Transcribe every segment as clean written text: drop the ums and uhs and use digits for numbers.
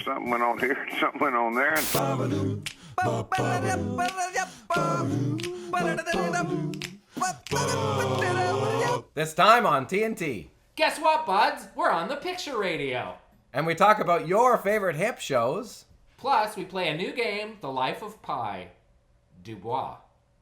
something went on here, something went on there. This time on TNT. Guess what, buds? We're on the Picture Radio. And we talk about your favorite hip shows. Plus, we play a new game, The Life of Pye Dubois.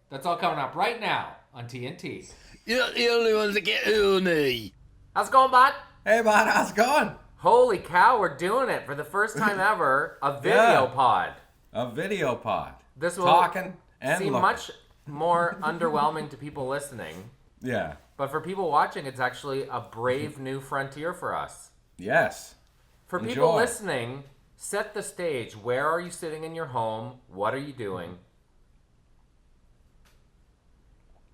That's all coming up right now on TNT. You're not the only ones that get horny. How's it going, bud? Hey, bud, how's it going? Holy cow, we're doing it for the first time ever. A video pod. A video pod. This will Talking and seem looking. much more underwhelming to people listening. Yeah. But for people watching, it's actually a brave new frontier for us. Yes. For Enjoy. people listening, set the stage. Where are you sitting in your home? What are you doing?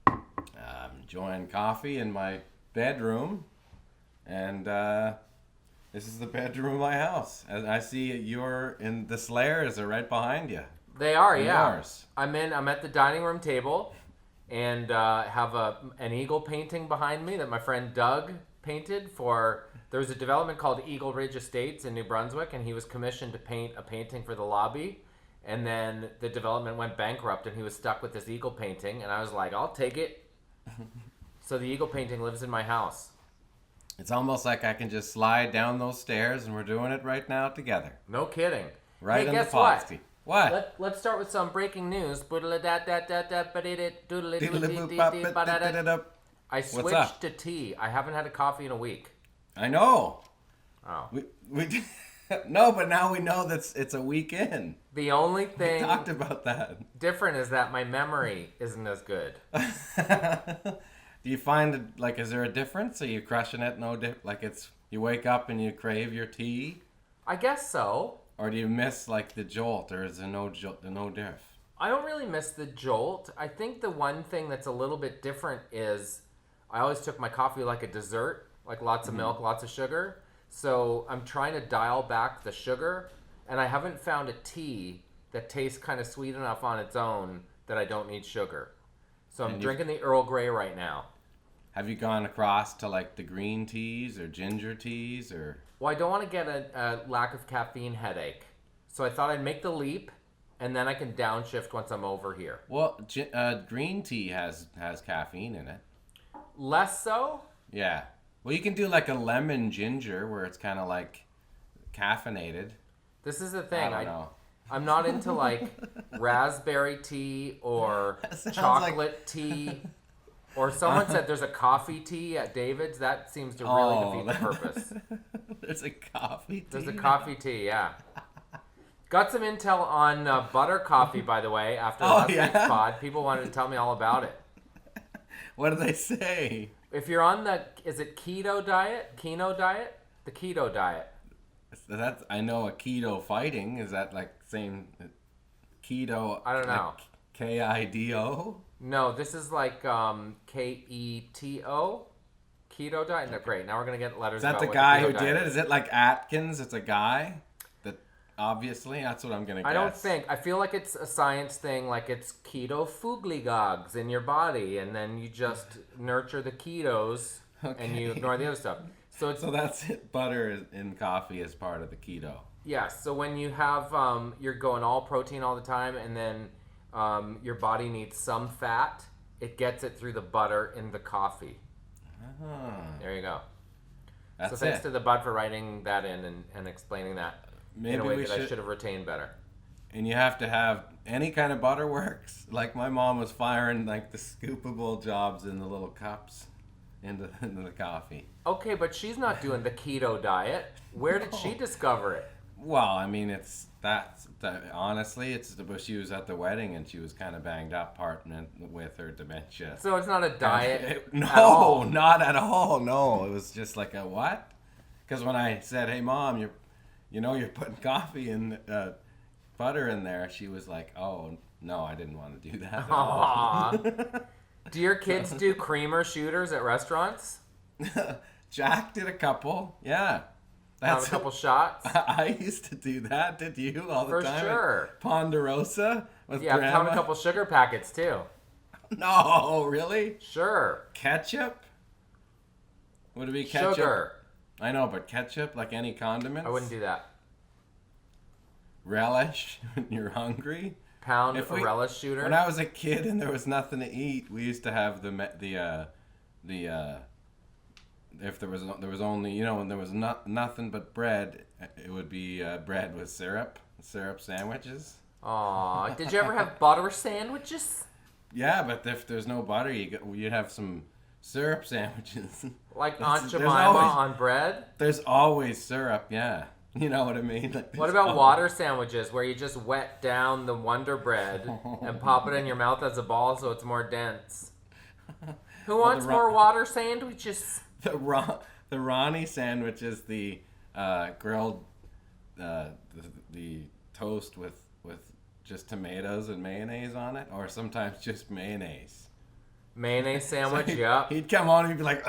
I'm enjoying coffee in my bedroom. And this is the bedroom of my house. As I see you're in the Slayers are right behind you. They are, And yeah. yours. I'm at the dining room table and have an eagle painting behind me that my friend Doug painted for. There was a development called Eagle Ridge Estates in New Brunswick, and he was commissioned to paint a painting for the lobby. And then the development went bankrupt, and he was stuck with this eagle painting. And I was like, I'll take it. So the eagle painting lives in my house. It's almost like I can just slide down those stairs, and we're doing it right now together. No kidding. Right hey, in guess the what? Podsky. What? Let's start with some breaking news. I switched to tea. I haven't had a coffee in a week. I know. Oh. We no, but now we know that it's a weekend. The only We thing talked about that. different is that my memory isn't as good. Do you find it, like, is there a difference? Are you crushing it? Like it's you wake up and you crave your tea, I guess so. or do you miss like the jolt, or is there no diff? I don't really miss the jolt. I think the one thing that's a little bit different is I always took my coffee like a dessert, like lots of milk, lots of sugar. So I'm trying to dial back the sugar, and I haven't found a tea that tastes kind of sweet enough on its own that I don't need sugar. So I'm drinking the Earl Grey right now. Have you gone across to like the green teas or ginger teas or? Well, I don't want to get a lack of caffeine headache. So I thought I'd make the leap, and then I can downshift once I'm over here. Well, green tea has caffeine in it. Less so? Yeah. Well, you can do like a lemon ginger where it's kind of like caffeinated. This is the thing. I don't know. I'm not into like raspberry tea or sounds chocolate tea. Or someone said there's a coffee tea at David's. That seems to really defeat the purpose. There's a coffee tea. There's a coffee tea, yeah. Got some intel on butter coffee, by the way, after last week's pod. People wanted to tell me all about it. What do they say? If you're on is it keto diet? Keno diet? The keto diet. That's I know a keto fighting. Is that like same keto? I don't know. Like Kido? No, this is like keto. Keto diet? No, great. Now we're going to get letters Is that about the what guy keto who diet did it? Is it like Atkins? It's a guy that obviously that's what I'm gonna guess. I don't think. I feel like it's a science thing, like it's keto fuglygogs in your body, and then you just nurture the ketos and you ignore the other stuff. So that's it. Butter in coffee is part of the keto. Yeah. So when you have you're going all protein all the time, and then your body needs some fat, it gets it through the butter in the coffee. There you go. That's so thanks it. to the bud for writing that in and explaining that in a way that I should have retained better. And you have to have any kind of butter works. Like my mom was firing like the scoopable jobs in the little cups into the coffee. Okay, but she's not doing the keto diet. Where did she discover it? Well, I mean, honestly, it's she was at the wedding and she was kind of banged up with her dementia. So it's not a diet. No, not at all. No, it was just like a what? Because when I said, "Hey, Mom, you're putting coffee and butter in there," she was like, "Oh, no, I didn't want to do that." At all. Do your kids do creamer shooters at restaurants? Jack did a couple. Yeah. Have a couple shots? I used to do that. Did you all the time? For sure. At Ponderosa with Yeah, Grandma? count a couple sugar packets too. No, really? Sure. Ketchup? Would it be ketchup? Sugar. I know, but ketchup, like any condiments? I wouldn't do that. relish when you're hungry. Pound a relish shooter. When I was a kid and there was nothing to eat, we used to have if there was only, when there was nothing but bread, it would be bread with syrup sandwiches. Aw, did you ever have butter sandwiches? Yeah, but if there's no butter, you'd have some syrup sandwiches. Like Aunt Jemima on bread? There's always syrup, yeah. You know what I mean? Like, what about water sandwiches where you just wet down the Wonder Bread and pop it in your mouth as a ball so it's more dense? Who wants more water sandwiches? The Ronnie sandwich is the grilled the toast with just tomatoes and mayonnaise on it, or sometimes just mayonnaise. Mayonnaise sandwich, so yeah. He'd come on and he'd be like,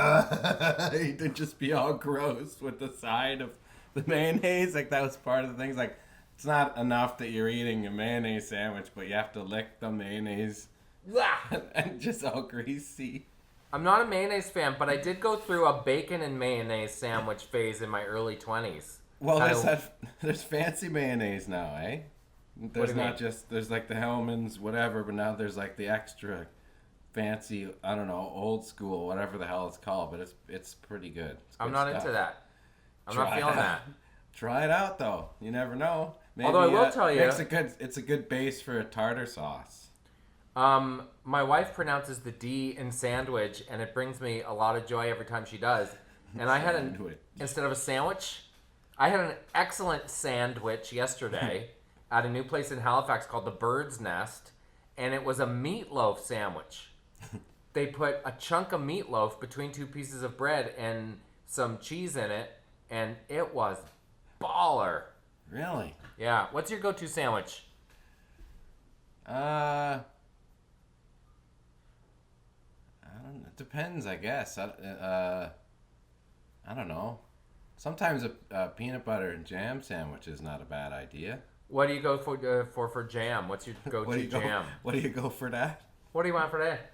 he'd just be all gross with the side of the mayonnaise. Like, that was part of the things. Like, it's not enough that you're eating a mayonnaise sandwich, but you have to lick the mayonnaise and just all greasy. I'm not a mayonnaise fan, but I did go through a bacon and mayonnaise sandwich phase in my early 20s. Well, there's fancy mayonnaise now, eh? There's not just, there's like the Hellman's, whatever, but now there's like the extra fancy, I don't know, old school, whatever the hell it's called, but it's pretty good. I'm not into that. I'm not feeling that. Try it out, though. You never know. Maybe, although I will tell you, it's a good base for a tartar sauce. My wife pronounces the D in sandwich, and it brings me a lot of joy every time she does. And I had instead of a sandwich, I had an excellent sandwich yesterday at a new place in Halifax called the Bird's Nest, and it was a meatloaf sandwich. They put a chunk of meatloaf between two pieces of bread and some cheese in it, and it was baller. Really? Yeah. What's your go-to sandwich? I don't know. It depends, I guess. I don't know. Sometimes a peanut butter and jam sandwich is not a bad idea. What do you go for jam? What's your go-to jam? What do you go for that? What do you want for that?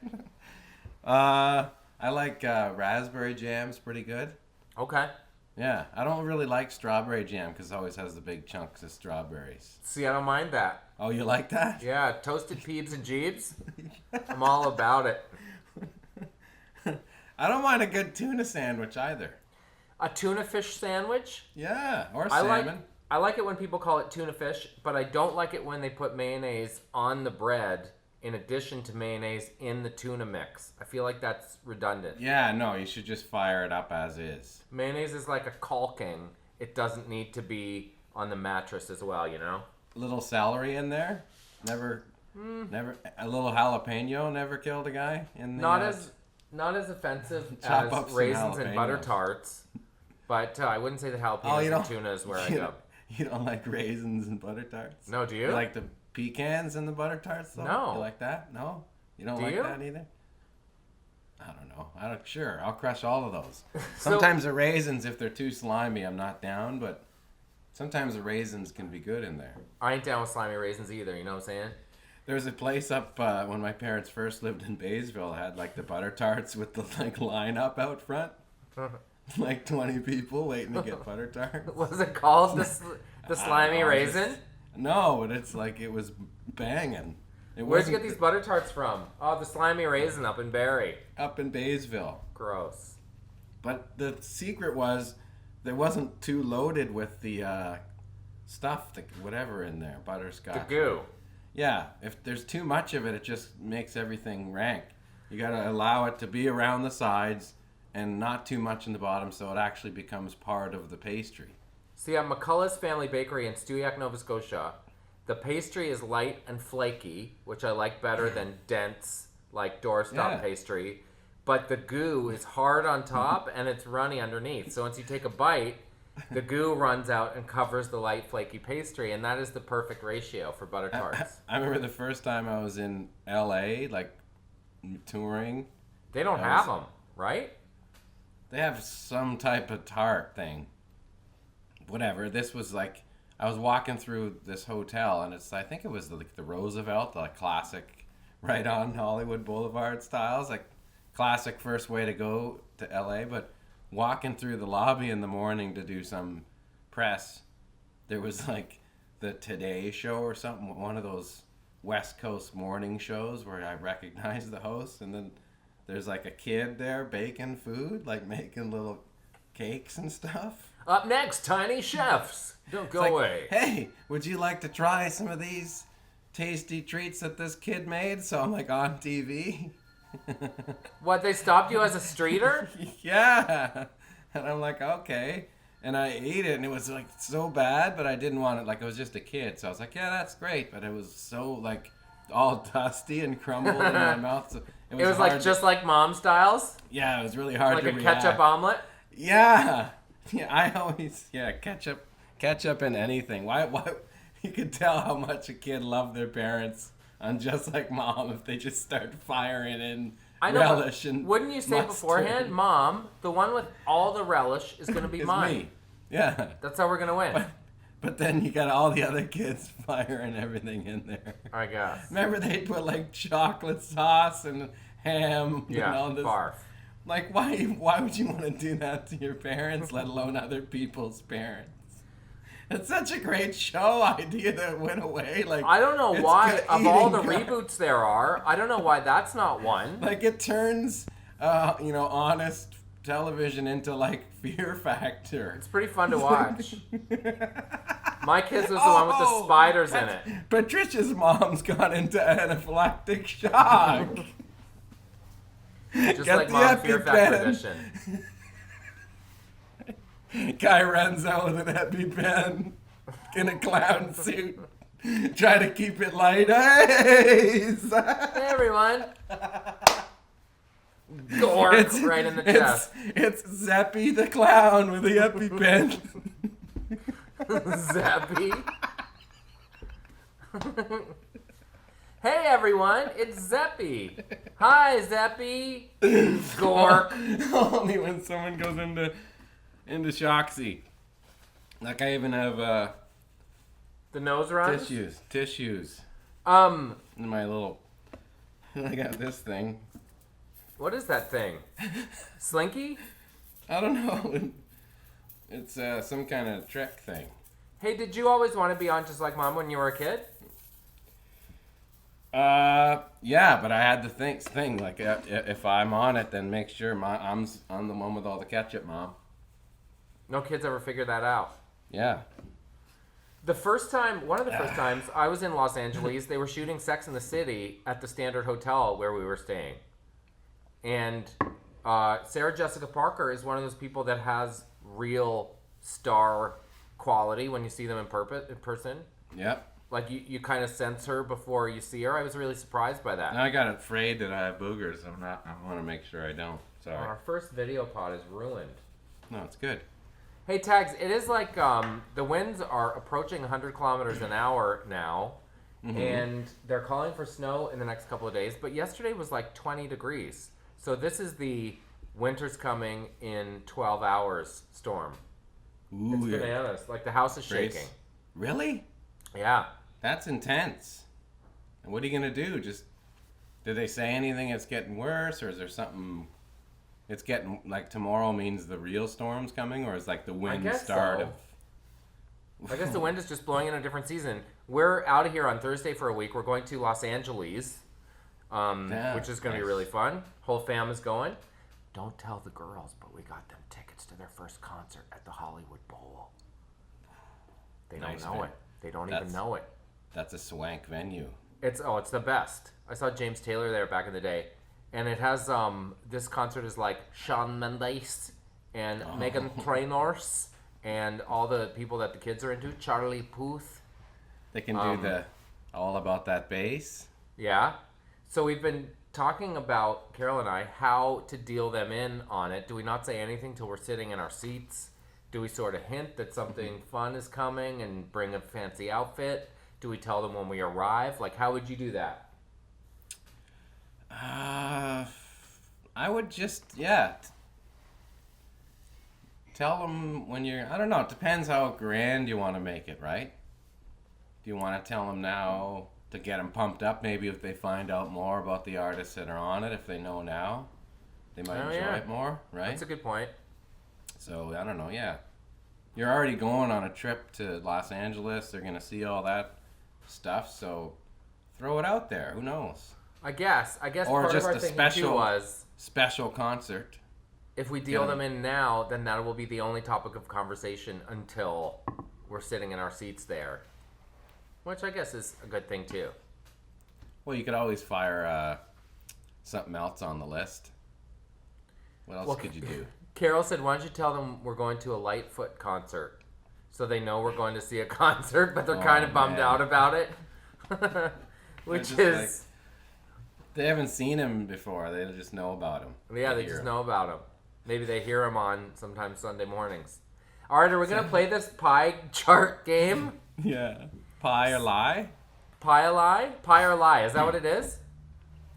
I like raspberry jam's pretty good. Okay. Yeah, I don't really like strawberry jam because it always has the big chunks of strawberries. See, I don't mind that. Oh, you like that? Yeah, toasted peebs and jeebs. I'm all about it. I don't mind a good tuna sandwich either. A tuna fish sandwich? Yeah, or salmon. I like it when people call it tuna fish, but I don't like it when they put mayonnaise on the bread in addition to mayonnaise in the tuna mix. I feel like that's redundant. Yeah, no, you should just fire it up as is. Mayonnaise is like a caulking. It doesn't need to be on the mattress as well, you know? A little celery in there. Never. A little jalapeno never killed a guy in the. Not as offensive Chop as up some raisins and butter jalapenos. tarts, but I wouldn't say the jalapenos and tuna is where I go. You don't like raisins and butter tarts? No, do you? You like the pecans and the butter tarts, though? No. You like that? No? You don't Do like you? that either? I don't know. Sure, I'll crush all of those. Sometimes the raisins, if they're too slimy, I'm not down, but sometimes the raisins can be good in there. I ain't down with slimy raisins either, you know what I'm saying? There's a place up when my parents first lived in Baysville, had like the butter tarts with the like line up out front. Like 20 people waiting to get butter tarts. Was it called the slimy raisin? No, but it's like it was banging. Where'd you get these butter tarts from? Oh, the slimy raisin up in Barrie. Up in Baysville. Gross. But the secret was there wasn't too loaded with the stuff, whatever in there, butterscotch. The goo. Yeah, if there's too much of it, it just makes everything rank. You gotta allow it to be around the sides and not too much in the bottom so it actually becomes part of the pastry. See, at McCullough's Family Bakery in Stewiacke, Nova Scotia, the pastry is light and flaky, which I like better than dense, like doorstop pastry. But the goo is hard on top and it's runny underneath. So once you take a bite, the goo runs out and covers the light, flaky pastry, and that is the perfect ratio for butter tarts. I remember the first time I was in LA, like touring. They don't have them, right? They have some type of tart thing. Whatever. This was like, I was walking through this hotel, and I think it was like the Roosevelt, the classic, right on Hollywood Boulevard styles, like classic first way to go to LA. But walking through the lobby in the morning to do some press, there was like the Today Show or something, one of those West Coast morning shows where I recognize the host, and then there's like a kid there baking food, like making little cakes and stuff. Up next, Tiny Chefs. Don't go It's like, away. hey, would you like to try some of these tasty treats that this kid made? So I'm like on TV. What, they stopped you as a streeter? Yeah. And I'm like, okay. And I ate it, and it was like so bad, but I didn't want it. Like, I was just a kid. So I was like, yeah, that's great. But it was so like all dusty and crumbled in my mouth. So It was like just like mom styles? Yeah, it was really hard Like to a react. ketchup omelet? Yeah. Yeah, I always, ketchup in anything. Why, you could tell how much a kid loved their parents on Just Like Mom if they just start firing in I know, relish and wouldn't you say mustard. beforehand, Mom, the one with all the relish is going to be It's mine. me. Yeah. That's how we're going to win. But then you got all the other kids firing everything in there. I guess. Remember they put like chocolate sauce and ham and all this. Barf. Like why would you want to do that to your parents, let alone other people's parents? It's such a great show idea that went away. Like I don't know it's why, good of all the eating reboots there are, I don't know why that's not one. Like it turns, honest television into like Fear Factor. It's pretty fun to watch. My kids was the one with the spiders in it. Patricia's mom's gone into anaphylactic shock. Just Get like the Mom Fear Factor EpiPen. edition. Guy runs out with an EpiPen in a clown suit. Try to keep it light. Hey, Hey everyone. Gork right in the chest. It's Zeppy the clown with the EpiPen. Zappy. Hey everyone, it's Zeppy. Hi Zeppy. Gork. Only when someone goes into Shoxy. Like I even have The nose runs? tissues Um, in my little. I got this thing. what is that thing? Slinky? I don't know. It's some kind of trick thing. Hey, did you always want to be on Just Like Mom when you were a kid? Yeah, but I had the thing like if I'm on it, then make sure I'm the one with all the ketchup, Mom. No kids ever figured that out. Yeah. One of the first times I was in Los Angeles, they were shooting Sex in the City at the Standard Hotel where we were staying. And Sarah Jessica Parker is one of those people that has real star quality when you see them in person. Yep. Like you kind of sense her before you see her. I was really surprised by that. And I got afraid that I have boogers. I want to make sure I don't. Sorry. Our first video pod is ruined. No, it's good. Hey Tags, it is like the winds are approaching 100 kilometers an hour now, and they're calling for snow in the next couple of days. But yesterday was like 20 degrees. So this is the winter's coming in 12 hours storm. Ooh, It's bananas. Like the house is Grace. shaking. Really? Yeah. That's intense. And what are you gonna do? Just did they say anything? It's getting worse, or is there something? It's getting like tomorrow means the real storm's coming, or is like the wind guess start so. of? I guess the wind is just blowing in a different season. We're out of here on Thursday for a week. We're going to Los Angeles, which is going to be really fun. Whole fam is going. Don't tell the girls, but we got them tickets to their first concert at the Hollywood Bowl. They don't Nice, know man. it. They don't even know it. That's a swank venue. It's the best. I saw James Taylor there back in the day. And it has, this concert is like Shawn Mendes and Megan Trainors and all the people that the kids are into. Charlie Puth. They can do the all about that bass. Yeah. So we've been talking about, Carol and I, how to deal them in on it. Do we not say anything till we're sitting in our seats? Do we sort of hint that something fun is coming and bring a fancy outfit? Do we tell them when we arrive? Like, how would you do that? I would just, tell them when you're, I don't know, it depends how grand you want to make it, right? Do you want to tell them now to get them pumped up? Maybe if they find out more about the artists that are on it, if they know now, they might enjoy it more, right? That's a good point. So, I don't know, yeah. you're already going on a trip to Los Angeles. They're gonna see all that stuff, so throw it out there. Who knows? I guess Or part just of our a thinking too was special concert. if we deal Yeah. them in now, then that will be the only topic of conversation until we're sitting in our seats there, which I guess is a good thing too. Well, you could always fire something else on the list. What else could you do? Carol said, "Why don't you tell them we're going to a Lightfoot concert, so they know we're going to see a concert, but they're kind of bummed man. out about it." Which just is, They haven't seen him before. They just know about him. yeah, they just know about him. Maybe they hear him on sometimes Sunday mornings. All right, are we gonna play this pie chart game? Yeah. Pie or lie? Pie or lie? Pie or lie? Is that what it is?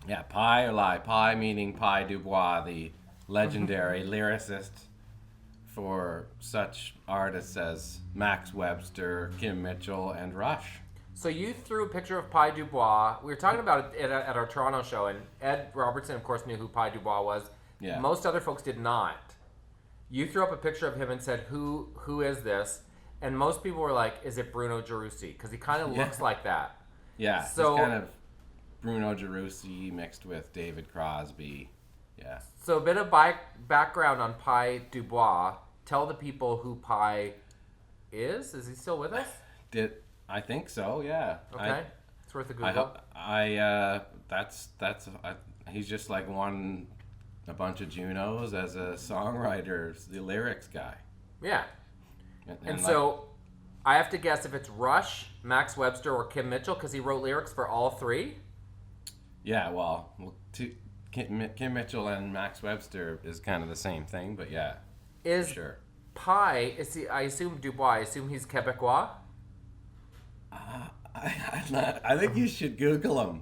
Yeah, pie or lie. Pie meaning Pye Dubois, the legendary lyricist for such artists as Max Webster, Kim Mitchell, and Rush. So you threw a picture of Pye Dubois. We were talking about it at our Toronto show, and Ed Robertson, of course, knew who Pye Dubois was. Yeah. Most other folks did not. You threw up a picture of him and said, "Who is this?" And most people were like, "Is it Bruno Gerussi?" Because he kind of looks like that. Yeah, So- he's kind of Bruno Gerussi mixed with David Crosby. Yeah. So a bit of background on Pye Dubois. Tell the people who Pye is. Is he still with us? I think so, yeah. Okay. It's worth a I Google. he's just like won a bunch of Junos as a songwriter, the lyrics guy. Yeah. And like, so I have to guess if it's Rush, Max Webster, or Kim Mitchell because he wrote lyrics for all three. yeah, well Kim Mitchell and Max Webster is kind of the same thing, but yeah, Is sure. Pye, is he, I assume Dubois, I assume he's Quebecois? I think you should Google him.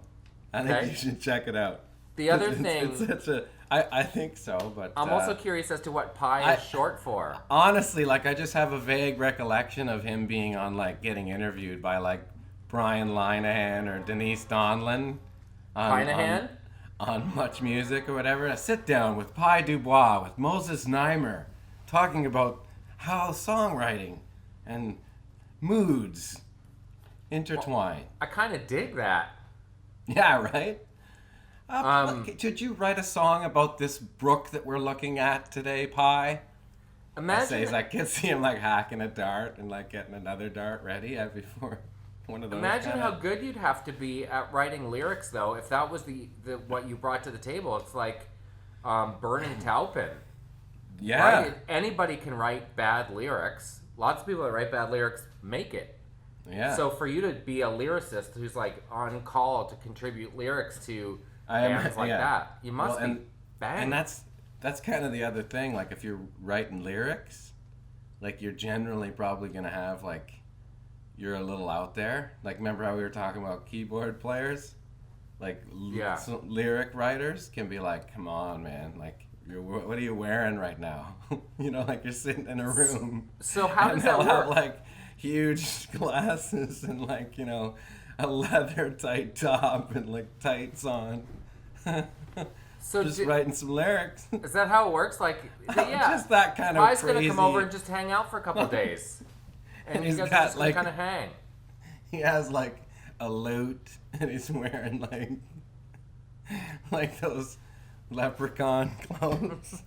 I think Okay. you should check it out. The other It's thing, such a, I think so, but I'm also curious as to what Pye is short for. honestly, like I just have a vague recollection of him being on like getting interviewed by like Brian Linehan or Denise Donlin Linehan? on Much Music or whatever. A sit down with Pye Dubois with Moses Neimer talking about how songwriting and moods intertwine. I kind of dig that. Yeah, right? Did you write a song about this brook that we're looking at today, Pye? Says I could see him like hacking a dart and like getting another dart ready before one of those. Imagine kinda... how good you'd have to be at writing lyrics, though, if that was the what you brought to the table. It's like burning Taupin. Yeah. Right? Anybody can write bad lyrics. Lots of people that write bad lyrics make it. Yeah. So for you to be a lyricist who's like on call to contribute lyrics to bands like that, you must be bang. And that's kind of the other thing. Like if you're writing lyrics, like you're generally probably gonna have like you're a little out there. Like remember how we were talking about keyboard players? Like lyric writers can be like, come on, man, like. What are you wearing right now? You know, like you're sitting in a room. So how does they'll that have work? like huge glasses and like, you know, a leather tight top and like tights on. So just writing some lyrics. Is that how it works? Like, yeah, just that kind of Pye's crazy. gonna come over and just hang out for a couple of days, and he's you guys got, are just gonna like- kind of hang. He has like a lute and he's wearing like those leprechaun clothes.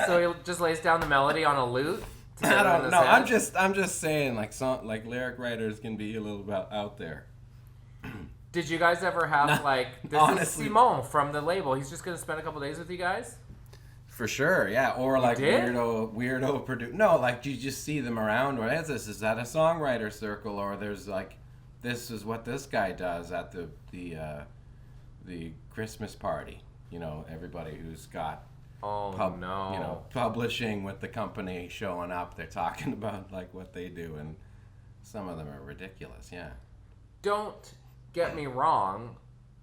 So he just lays down the melody on a lute. I don't his know. head? I'm just saying like lyric writers can be a little bit out there. Did you guys ever have this honestly- is Simon from the label? He's just gonna spend a couple days with you guys. For sure, yeah. Or like did? weirdo produce. No, like you just see them around. What is this? Is that a songwriter circle? Or there's like, this is what this guy does at the Christmas party. You know, everybody who's got publishing with the company showing up. They're talking about like what they do, and some of them are ridiculous. Yeah. Don't get me wrong.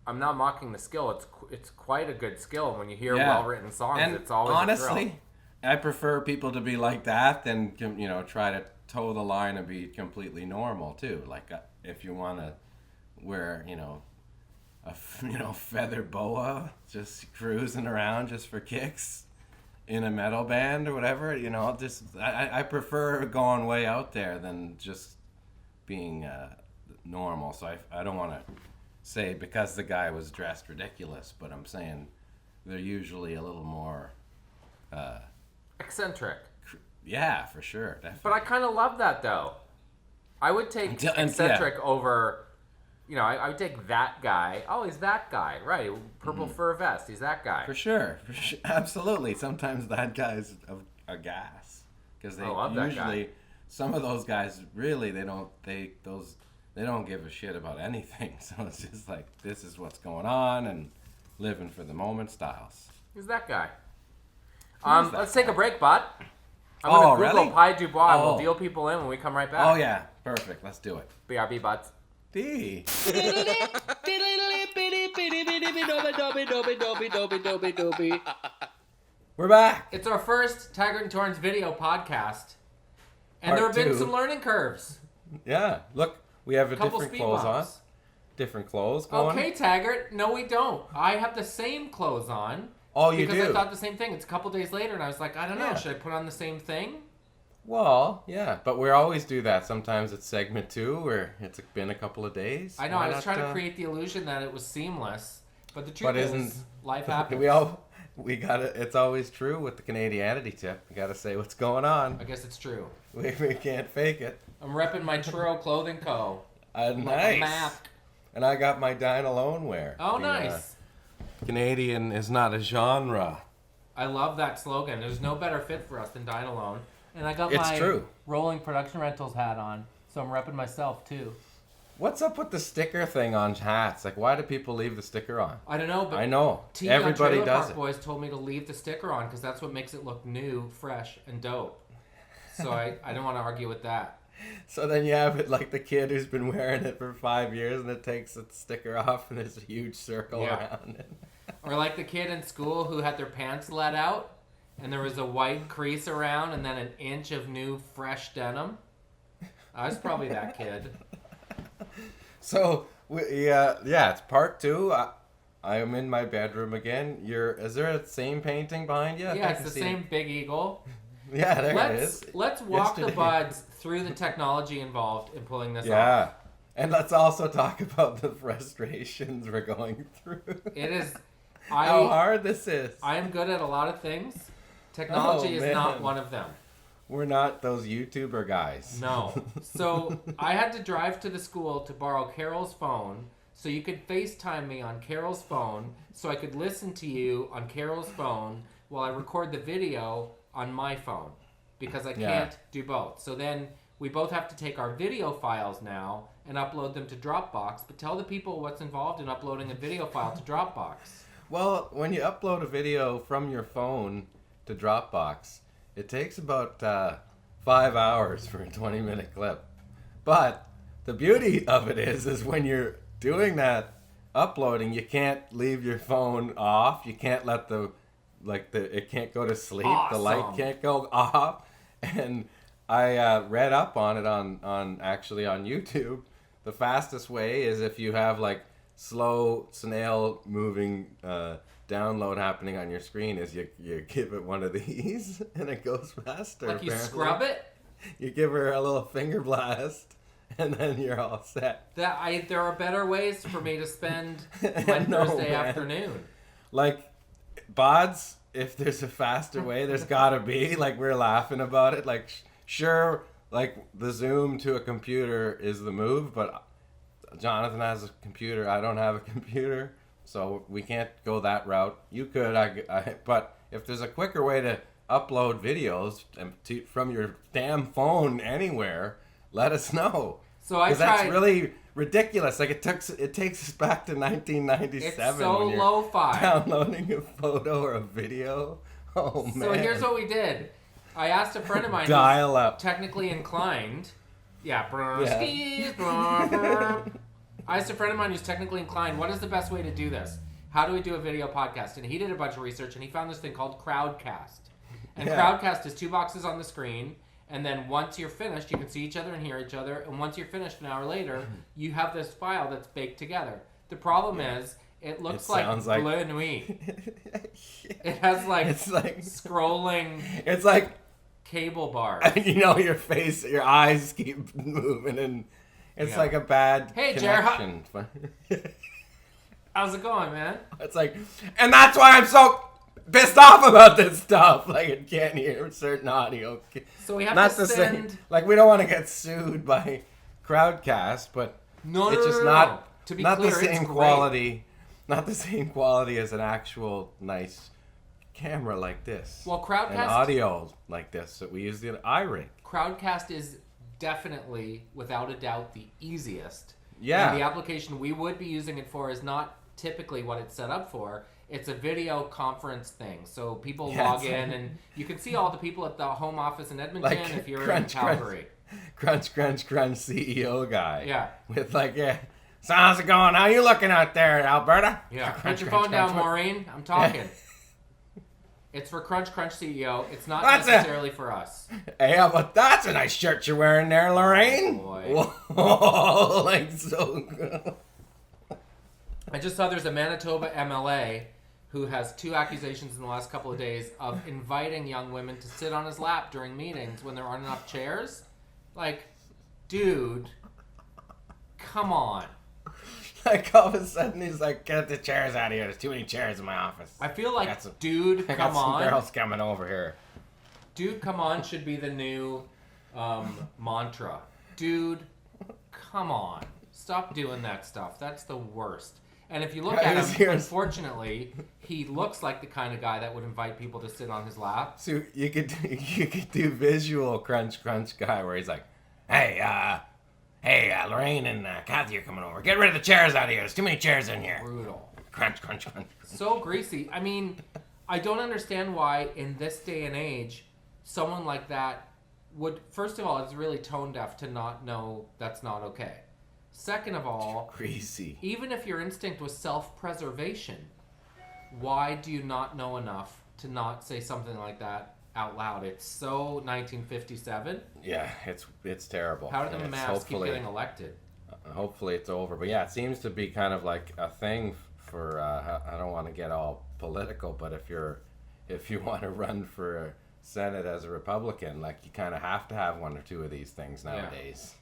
I'm not mocking the skill. It's quite a good skill when you hear well-written songs. And it's always a thrill. honestly, I prefer people to be like that than try to toe the line and be completely normal too. Like if you want to wear a feather boa just cruising around just for kicks, in a metal band or whatever, you know, just I prefer going way out there than just being normal. So I don't want to say because the guy was dressed ridiculous, but I'm saying they're usually a little more eccentric. Yeah, for sure, definitely. But I kind of love that though. I would take eccentric over, you know, I would take that guy. Oh, he's that guy, right? Purple fur vest. He's that guy. For sure, absolutely. Sometimes that guy's a gas because they usually some of those guys really they don't give a shit about anything. So it's just like this is what's going on and living for the moment styles. Who's that guy? Let's take a break, bud. I'm gonna Google really? Pye Dubois. We'll deal people in when we come right back. Oh yeah, perfect. Let's do it. BRB buds. D. We're back. It's our first Taggart and Torrens video podcast, and Part there have been two. some learning curves. Yeah, look, we have Couple different speed clothes on. bumps. Different clothes going. Okay, Taggart. No, we don't. I have the same clothes on. Oh, you because do? I thought the same thing. It's a couple days later, and I was like, I don't know. Yeah. Should I put on the same thing? Well, yeah, but we always do that. Sometimes it's segment 2 where it's been a couple of days. I know. Why I was not, trying to create the illusion that it was seamless, but the truth But is, isn't- life happens. we gotta. It's always true with the Canadianity tip. You gotta say what's going on. I guess it's true. We can't fake it. I'm repping my Truro Clothing Co. Nice. Map. And I got my Dine Alone wear. Oh, The, nice. Canadian is not a genre. I love that slogan. There's no better fit for us than Dine Alone. And I got It's my true. Rolling Production Rentals hat on, so I'm repping myself too. What's up with the sticker thing on hats? Like, why do people leave the sticker on? I don't know, but I know. T Everybody on Trailer does Park it. Boys told me to leave the sticker on because that's what makes it look new, fresh, and dope. So I don't want to argue with that. So then you have it like the kid who's been wearing it for 5 years and it takes the sticker off and there's a huge circle around it. Or like the kid in school who had their pants let out and there was a white crease around and then an inch of new fresh denim. I was probably that kid. So it's part 2. I am in my bedroom again. Is there a same painting behind you? Yeah, it's the same big eagle. Yeah, there it is. Let's walk Yesterday. the buds through the technology involved in pulling this off. Yeah. And let's also talk about the frustrations we're going through. It is. How hard this is. I am good at a lot of things. Technology is not man. one of them. We're not those YouTuber guys. No. So I had to drive to the school to borrow Carol's phone so you could FaceTime me on Carol's phone so I could listen to you on Carol's phone while I record the video on my phone because I can't do both. So then we both have to take our video files now and upload them to Dropbox, but tell the people what's involved in uploading a video file to Dropbox. Well, when you upload a video from your phone to Dropbox, it takes about 5 hours for a 20-minute clip. But the beauty of it is when you're doing that uploading, you can't leave your phone off. You can't let it can't go to sleep. Awesome. The light can't go off. And I read up on it on YouTube. The fastest way is if you have like slow snail moving download happening on your screen is you give it one of these and it goes faster. Like you apparently. scrub it? You give her a little finger blast and then you're all set. There are better ways for me to spend my Thursday afternoon. Like, bods, if there's a faster way, there's gotta be. Like, we're laughing about it. Like, sure, like, the zoom to a computer is the move, but Jonathan has a computer. I don't have a computer, so we can't go that route. You could, but if there's a quicker way to upload videos from your damn phone anywhere, let us know. So I tried. That's really ridiculous. Like it takes us back to 1997. It's so when you're lo-fi. downloading a photo or a video. Oh man. So here's what we did. I asked a friend of mine Dial who's up. technically inclined. Yeah. Yeah. I asked a friend of mine who's technically inclined, what is the best way to do this? How do we do a video podcast? And he did a bunch of research and he found this thing called Crowdcast. And Crowdcast is 2 boxes on the screen. And then once you're finished, you can see each other and hear each other. And once you're finished an hour later, you have this file that's baked together. The problem is It looks sounds like like Bleu Nuit. It has like it's like scrolling. It's like cable bars. you know, your face, your eyes keep moving, and it's like a bad connection. How's it going, man? It's like, and that's why I'm so pissed off about this stuff. Like, I can't hear certain audio. So we have to send. Same, like, we don't want to get sued by Crowdcast, but it's just not to be not clear, the same quality. Not the same quality as an actual nice camera like this. Well, Crowdcast and audio like this that we use the iRig. Crowdcast is definitely, without a doubt, the easiest. Yeah. And the application we would be using it for is not typically what it's set up for. It's a video conference thing. So people log in and you can see all the people at the home office in Edmonton if you're in Calgary. Crunch CEO guy. Yeah. With like, so how's it going? How you looking out there, Alberta? Yeah. Put your phone down, Maureen. I'm talking. It's for Crunch CEO. It's not necessarily for us. Hey, but that's a nice shirt you're wearing there, Lorraine. Oh, boy. Whoa, like so good. I just saw there's a Manitoba MLA who has 2 accusations in the last couple of days of inviting young women to sit on his lap during meetings when there aren't enough chairs. Like, dude, come on. Like, all of a sudden, he's like, get the chairs out of here. There's too many chairs in my office. I feel like, dude, come on. Some girls coming over here. Dude, come on should be the new mantra. Dude, come on. Stop doing that stuff. That's the worst. And if you look at him, unfortunately, he looks like the kind of guy that would invite people to sit on his lap. So you could do visual crunch guy where he's like, hey, Lorraine and Kathy are coming over. Get rid of the chairs out of here. There's too many chairs in here. Brutal. Crunch. So greasy. I mean, I don't understand why in this day and age, someone like that would, first of all, it's really tone deaf to not know that's not okay. Second of all, greasy. Even if your instinct was self-preservation, why do you not know enough to not say something like that out loud? It's so 1957. Yeah, it's terrible. How do the maps keep getting elected? Hopefully it's over. But yeah, it seems to be kind of like a thing for, I don't want to get all political, but if you want to run for Senate as a Republican, like you kind of have to have 1 or 2 of these things nowadays. Yeah.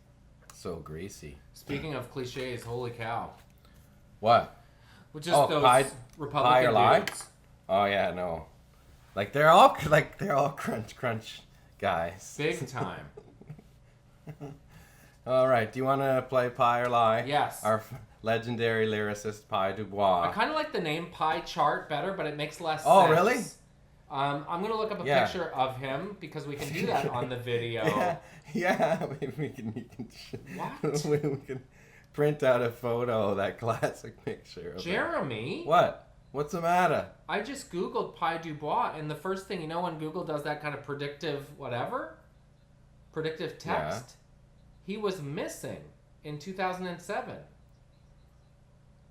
So greasy. Speaking of cliches, holy cow. What? Well, just those Republican dudes. Oh yeah, no. Like they're all crunch guys. Big time. All right, do you want to play Pie or Lie? Yes. Our legendary lyricist Pye Dubois. I kind of like the name Pie Chart better, but it makes less sense. Oh, really? I'm going to look up a picture of him because we can do that on the video. Yeah. Maybe we can What? we can print out a photo, that classic picture. Jeremy? What? What's the matter? I just Googled Pye Dubois, and the first thing, you know when Google does that kind of predictive text, he was missing in 2007.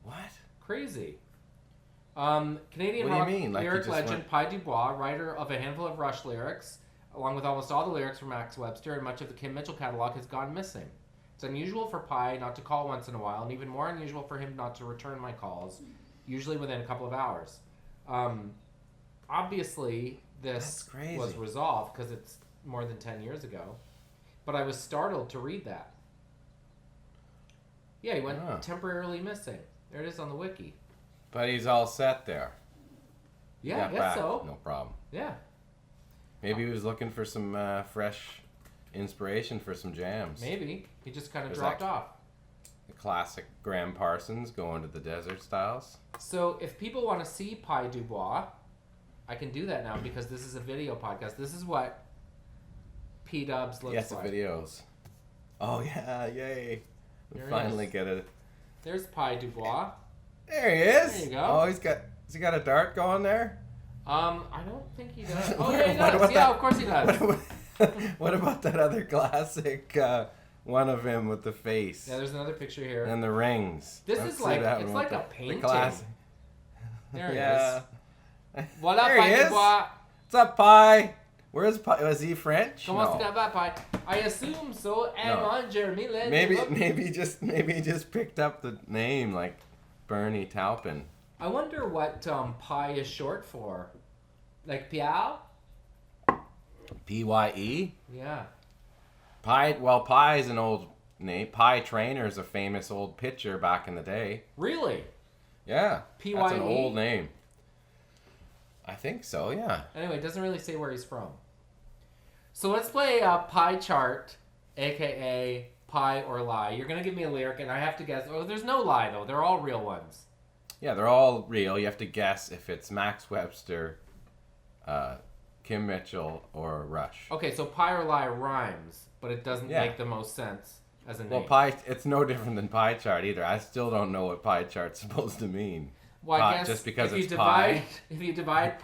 What? Crazy. Canadian rock lyric legend Pye Dubois, writer of a handful of Rush lyrics, along with almost all the lyrics from Max Webster and much of the Kim Mitchell catalog, has gone missing. It's unusual for Pye not to call once in a while, and even more unusual for him not to return my calls, usually within a couple of hours. Obviously, this was resolved because it's more than 10 years ago, but I was startled to read that. Yeah, he went temporarily missing. There it is on the wiki. But he's all set there. Yeah, I guess so. No problem. Yeah. Maybe he was looking for some fresh inspiration for some jams. Maybe. He just kind of dropped off. The classic Graham Parsons going to the desert styles. So if people want to see Pye Dubois, I can do that now because this is a video podcast. This is what P-Dubs looks like. Yes, videos. Oh, yeah, yay. We There finally get it. There's Pye Dubois. There he is. There you go. Oh, has he got a dart going there? I don't think he does. Oh, yeah, he does. Yeah, of course he does. What about that other classic one of him with the face? Yeah, there's another picture here. And the rings. This is like, it's like a painting. There he is. What up, Pye Dubois? What's up, Pye? Where's Pye? Was he French? ¿Cómo está, Pye? I assume so. And Jeremy. Maybe he just picked up the name like Bernie Taupin. I wonder what pie is short for. Like Piao? P-Y-E? Yeah. Pye, well, Pye is an old name. Pye Trainer is a famous old pitcher back in the day. Really? Yeah. P-Y-E? That's an old name. I think so, yeah. Anyway, it doesn't really say where he's from. So let's play Pie Chart, a.k.a. Pie or Lie. You're going to give me a lyric, and I have to guess. Oh, there's no lie, though. They're all real ones. Yeah, they're all real. You have to guess if it's Max Webster, Kim Mitchell, or Rush. Okay, so Pie or Lie rhymes, but it doesn't make the most sense as a name. Well, Pie, it's no different than Pie Chart either. I still don't know what Pie Chart's supposed to mean. Well, I guess just because if it's you pie. If you divide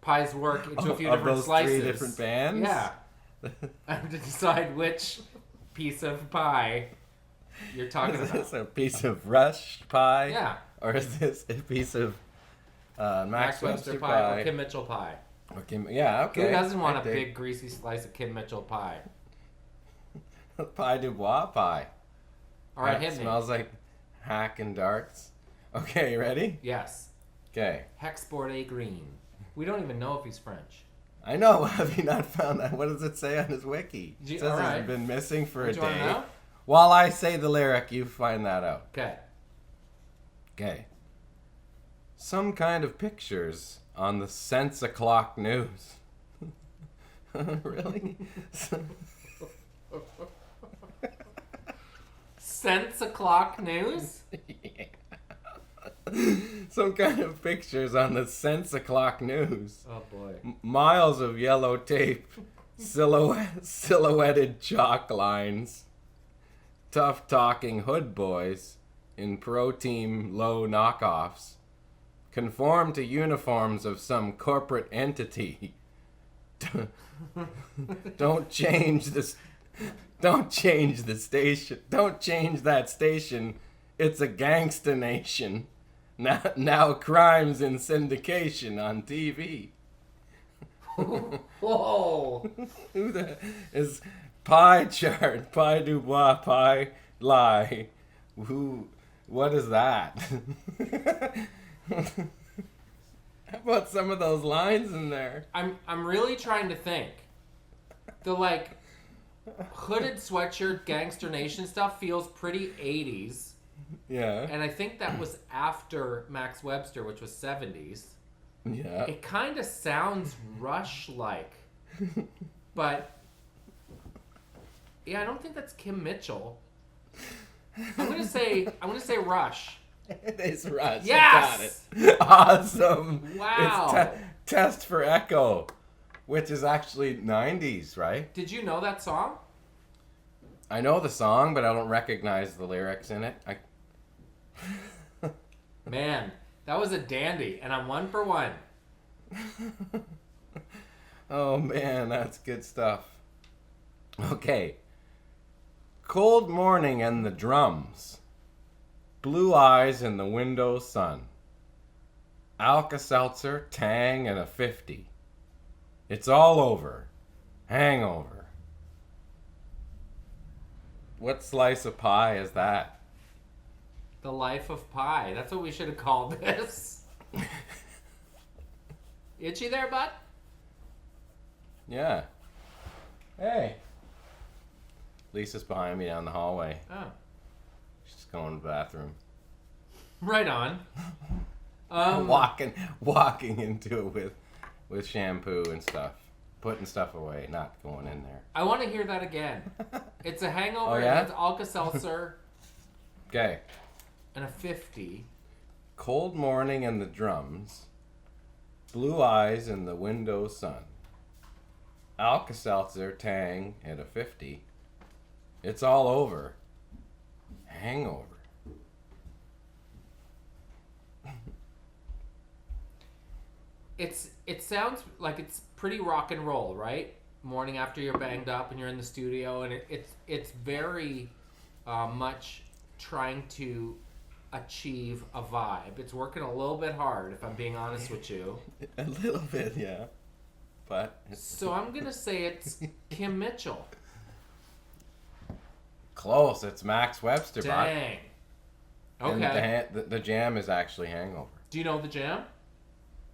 Pie's work into a few Of different those slices. 3 different bands? Yeah. I have to decide which piece of pie you're talking Is about. this a piece of Rush pie? Yeah. Or is this a piece of Max Webster pie pie? or Kim Mitchell pie. Or yeah, okay. Who doesn't want I a dig. big greasy slice of Kim Mitchell pie? Pye Dubois pie. All right, That hit me. smells like hack and darts. Okay, you ready? Yes. Okay. Hexport A Green. We don't even know if he's French. I know. Have you not found that? What does it say on his wiki? It says alright. he's been missing for Don't a you wanna day. know? While I say the lyric, you find that out. Okay. Okay. Some kind of pictures on the Sense O'Clock News. Really? Cents o'clock news? Some kind of pictures on the Sense O'Clock News. Oh boy. Miles of yellow tape, silhouetted chalk lines, tough talking hood boys in pro team low knockoffs, conform to uniforms of some corporate entity. Don't change this. Don't change the station. Don't change that station. It's a gangsta nation. Now crimes in syndication on TV. Whoa. Who the is Pie Chart? Pye Dubois, Pie Lie. Who? What is that? How about some of those lines in there? I'm really trying to think. The like hooded sweatshirt gangster nation stuff feels pretty 80s. Yeah. And I think that was after Max Webster, which was 70s. Yeah. It kind of sounds Rush-like. But yeah, I don't think that's Kim Mitchell. I'm gonna say Rush. It is Rush. Yes! I got it. Awesome. Wow. It's Test for Echo, which is actually 90s, right? Did you know that song? I know the song, but I don't recognize the lyrics in it. Man, that was a dandy, and I'm 1 for 1. Oh man, that's good stuff. Okay. Cold morning and the drums. Blue eyes in the window sun. Alka-Seltzer, Tang, and a 50. It's all over. Hangover. What slice of pie is that? The Life of Pye. That's what we should have called this. Itchy there, bud? Yeah. Hey. Lisa's behind me down the hallway. Oh. She's going to the bathroom. Right on. Walking into it with shampoo and stuff. Putting stuff away, not going in there. I want to hear that again. It's a hangover. Oh, yeah? It's Alka-Seltzer Okay. and a 50. Cold morning and the drums. Blue eyes in the window sun. Alka-Seltzer, Tang, and a 50. It's all over. Hangover. It sounds like it's pretty rock and roll, right? Morning after you're banged up and you're in the studio, and it's very much trying to achieve a vibe. It's working a little bit hard, if I'm being honest with you. A little bit, yeah. But So I'm gonna say it's Kim Mitchell. close. It's Max Webster, bud. Dang. And Okay. the jam is actually Hangover. Do you know the jam?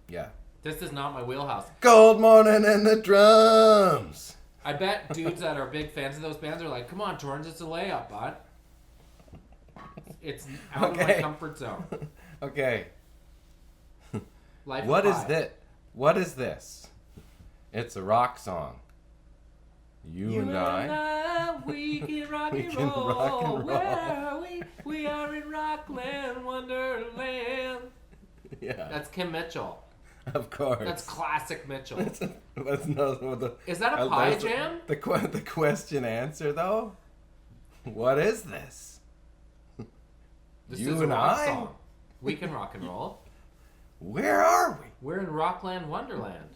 Yeah. This is not my wheelhouse. Gold morning and the drums. I bet dudes that are big fans of those bands are like, come on, Torrens, it's a layup, bud. It's out of my comfort zone. Okay. Life of What is Pye. this? What is this? It's a rock song. You and I. We can rock We and can roll. rock and roll. Where are we? We are in Rockland, Wonderland. Yeah. That's Kim Mitchell. Of course. That's classic Mitchell. Is that a pie jam? The question answer though. What is this? This You is a and rock I? song. We can rock and roll. Where are we? We're in Rockland, Wonderland.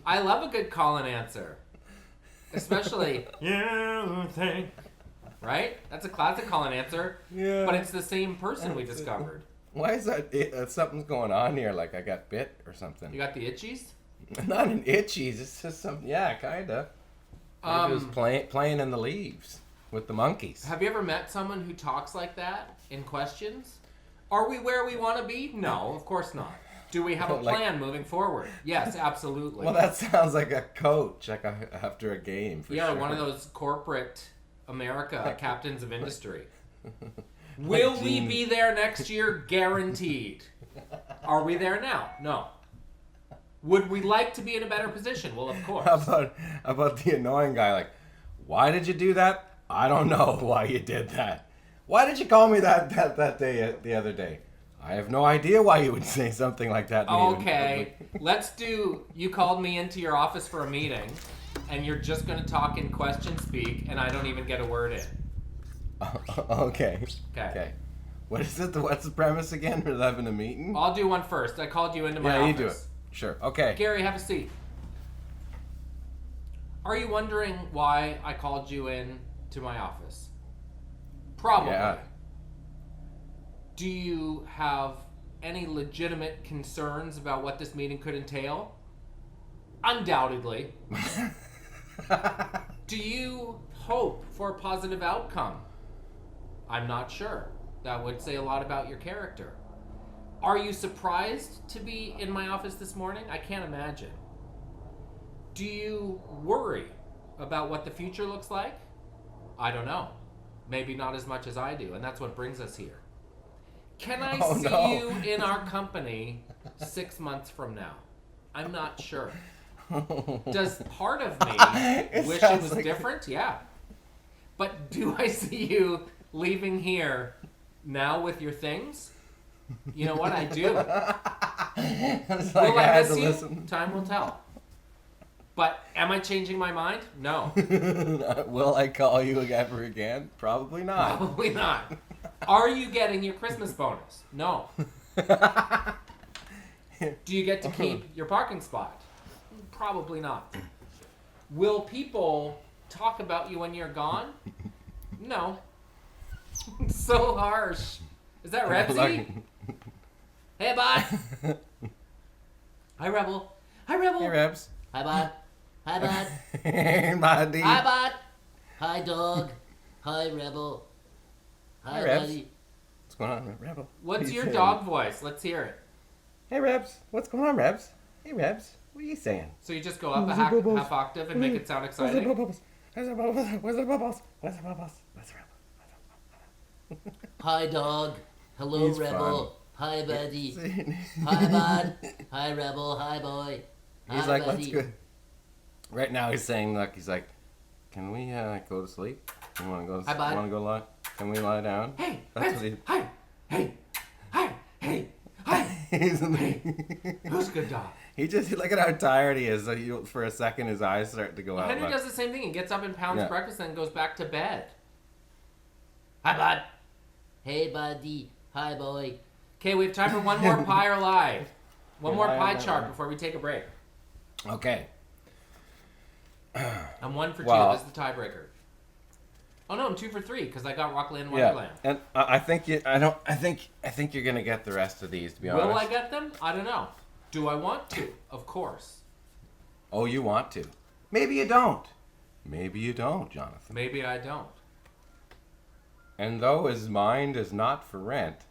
I love a good call and answer. Especially, you think. Right? That's a classic call and answer. Yeah. But it's the same person we discovered. Why is that? Something's going on here. Like I got bit or something. You got the itchies? Not an itchies. It's just something. Yeah, kinda. Maybe it was playing in the leaves with the monkeys. Have you ever met someone who talks like that in questions? Are we where we want to be? No, of course not. Do we have a plan moving forward? Yes, absolutely. Well, that sounds like a coach, like after a game. For yeah, sure. one of those corporate America captains of industry. Will we be there next year? Guaranteed. Are we there now? No. Would we like to be in a better position? Well, of course. How about the annoying guy? Like, why did you do that? I don't know why you did that. Why did you call me that day the other day? I have no idea why you would say something like that. Okay, let's do. You called me into your office for a meeting, and you're just going to talk in question speak, and I don't even get a word in. Okay. Okay. What is it? What's the premise again? We're having a meeting? I'll do one first. I called you into my office. Yeah, you do it. Sure. Okay. Gary, have a seat. Are you wondering why I called you in to my office? Probably. Yeah. Do you have any legitimate concerns about what this meeting could entail? Undoubtedly. Do you hope for a positive outcome? I'm not sure. That would say a lot about your character. Are you surprised to be in my office this morning? I can't imagine. Do you worry about what the future looks like? I don't know. Maybe not as much as I do, and that's what brings us here. Can I see you in our company 6 months from now? I'm not sure. Does part of me wish it was different? Yeah. But do I see you leaving here now with your things? You know what? I do. Will I miss you? Listen. Time will tell. But am I changing my mind? No. Will I call you ever again? Probably not. Probably not. Are you getting your Christmas bonus? No. Do you get to keep your parking spot? Probably not. Will people talk about you when you're gone? No. So harsh. Is that Rebsy? Hey, bud. Hi, Rebel. Hi, Rebel. Hey, Rebs. Hi, bud. Hi, bud. Hey, buddy. Hi, bud. Hi, dog. Hi, Rebel. Hi, Rebs. buddy. What's going on, Rebel? What's your dog voice? Let's hear it. Hey, Rebs. What's going on, Rebs? Hey, Rebs. What are you saying? So you just go up a half octave and make it sound exciting? Where's the bubbles? Where's the bubbles? Where's the bubbles? Where's the Rebel? Hi, dog. Hello, He's Rebel. Hi, buddy. Hi, bud. Hi, Rebel. Hi, boy. He's Hi, like, buddy. let's go. Right now he's saying, look, he's like, can we go to sleep? You want to go? Hi, bud. Want to go lie? Can we lie down? Hey, That's Rebs. what he. Hi. Hey. Hi. Hey. Hi. He's Who's a good dog? He just look at how tired he is. For a second, his eyes start to go out. Henry like, does the same thing. He gets up and pounds Yeah. breakfast and then goes back to bed. Hi, bud. Hey, buddy. Hi, boy. Okay, we have time for one more pie or lie. One more Lie pie or chart lie. before we take a break. Okay. I'm 1 for 2. Well- This is the tiebreaker. Oh no, I'm 2 for 3 because I got Rockland Yeah, Wonderland. and I think you. I don't. I think you're gonna get the rest of these. To be honest. Will I get them? I don't know. Do I want to? Of course. Oh, you want to? Maybe you don't. Maybe you don't, Jonathan. Maybe I don't. And though his mind is not for rent,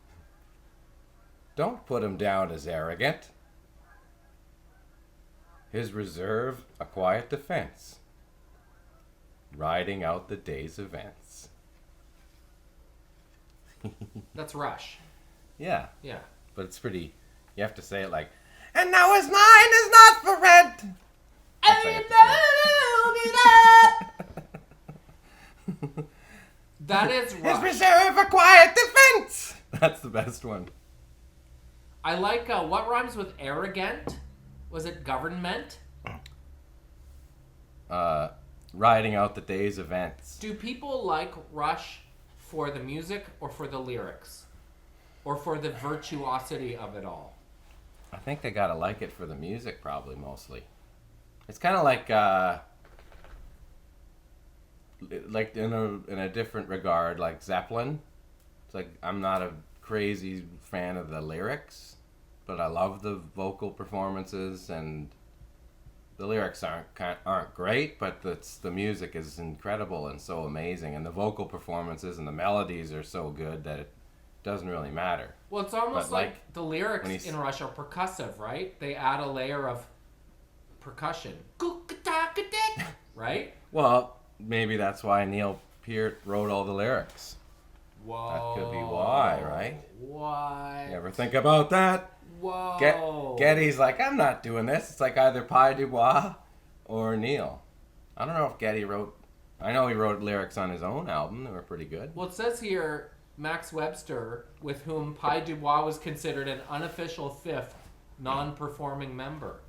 Don't put him down as arrogant. His reserve, a quiet defense. Riding out the day's events. That's Rush. Yeah, Yeah. but it's pretty. You have to say it like, and now his mind is not for rent. That's how you have to say it. That is His Rush. reserve, a quiet defense. That's the best one. I like what rhymes with arrogant? Was it government? Riding out the day's events. Do people like Rush for the music or for the lyrics? Or for the virtuosity of it all? I think they gotta like it for the music, probably mostly. It's kind of like in a different regard, like Zeppelin. It's like I'm not a crazy fan of the lyrics, but I love the vocal performances, and the lyrics aren't great, but the music is incredible and so amazing, and the vocal performances and the melodies are so good that it doesn't really matter. Well, it's almost But, like the lyrics in Rush are percussive, right? They add a layer of percussion. Right? Well, maybe that's why Neil Peart wrote all the lyrics. Whoa. That could be why, right? What? You ever think about that? Whoa. Getty's like, I'm not doing this. It's like either Pye Dubois or Neil. I don't know if Getty wrote... I know he wrote lyrics on his own album. They were pretty good. Well, it says here, Max Webster, with whom Pye Dubois was considered an unofficial fifth non-performing member.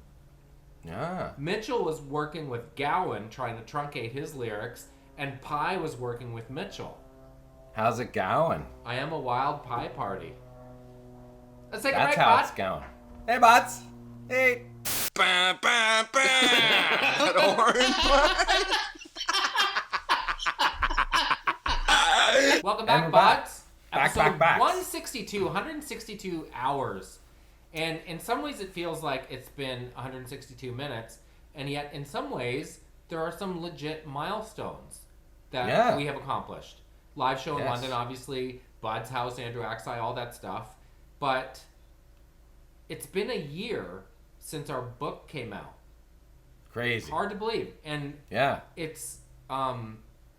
Yeah. Mitchell was working with Gowan, trying to truncate his lyrics, and Pye was working with Mitchell. How's it going? I am a wild pie party. Let's take That's a break, how bud. it's going. Hey, buds. Hey. Bah, bah, bah. Orange Welcome And back, we're back. buds. Back, Episode back. 162 hours. And in some ways it feels like it's been 162 minutes, and yet in some ways there are some legit milestones that we have accomplished. Live show in London, obviously, Bud's house, Andrew Axai, all that stuff. But it's been a year since our book came out. Crazy. Hard to believe. And Yeah. it's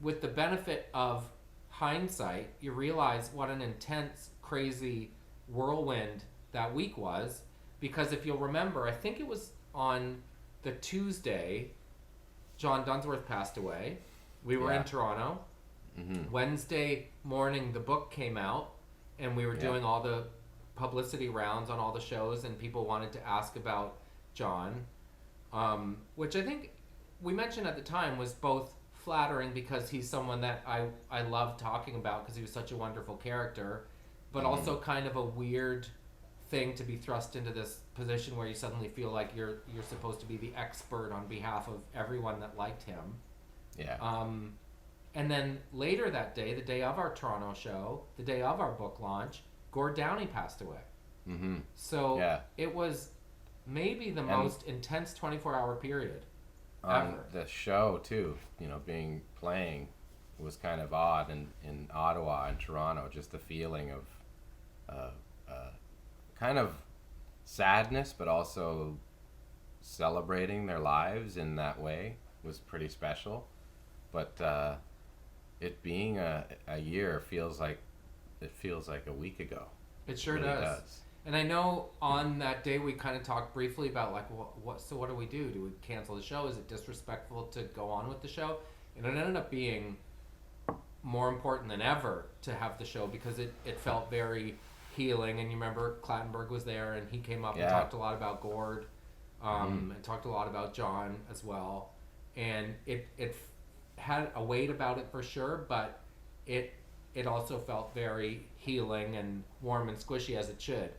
with the benefit of hindsight, you realize what an intense, crazy whirlwind that week was. Because if you'll remember, I think it was on the Tuesday, John Dunsworth passed away. We were in Toronto. Mm-hmm. Wednesday morning, the book came out, and we were doing all the publicity rounds on all the shows, and people wanted to ask about John, which I think we mentioned at the time was both flattering because he's someone that I love talking about because he was such a wonderful character, but also kind of a weird thing to be thrust into this position where you suddenly feel like you're supposed to be the expert on behalf of everyone that liked him. Yeah. And then later that day, the day of our Toronto show, the day of our book launch, Gord Downey passed away. Mm-hmm. So it was maybe the most intense 24-hour period ever. The show too, playing was kind of odd in Ottawa and Toronto. Just the feeling of kind of sadness, but also celebrating their lives in that way was pretty special. But it being a year feels like a week ago. It sure really does. And I know on that day we kind of talked briefly about like, what do we do? Do we cancel the show? Is it disrespectful to go on with the show? And it ended up being more important than ever to have the show because it felt very healing. And you remember Clattenburg was there and he came up and talked a lot about Gord, and talked a lot about John as well. And it had a weight about it for sure, but it also felt very healing and warm and squishy as it should.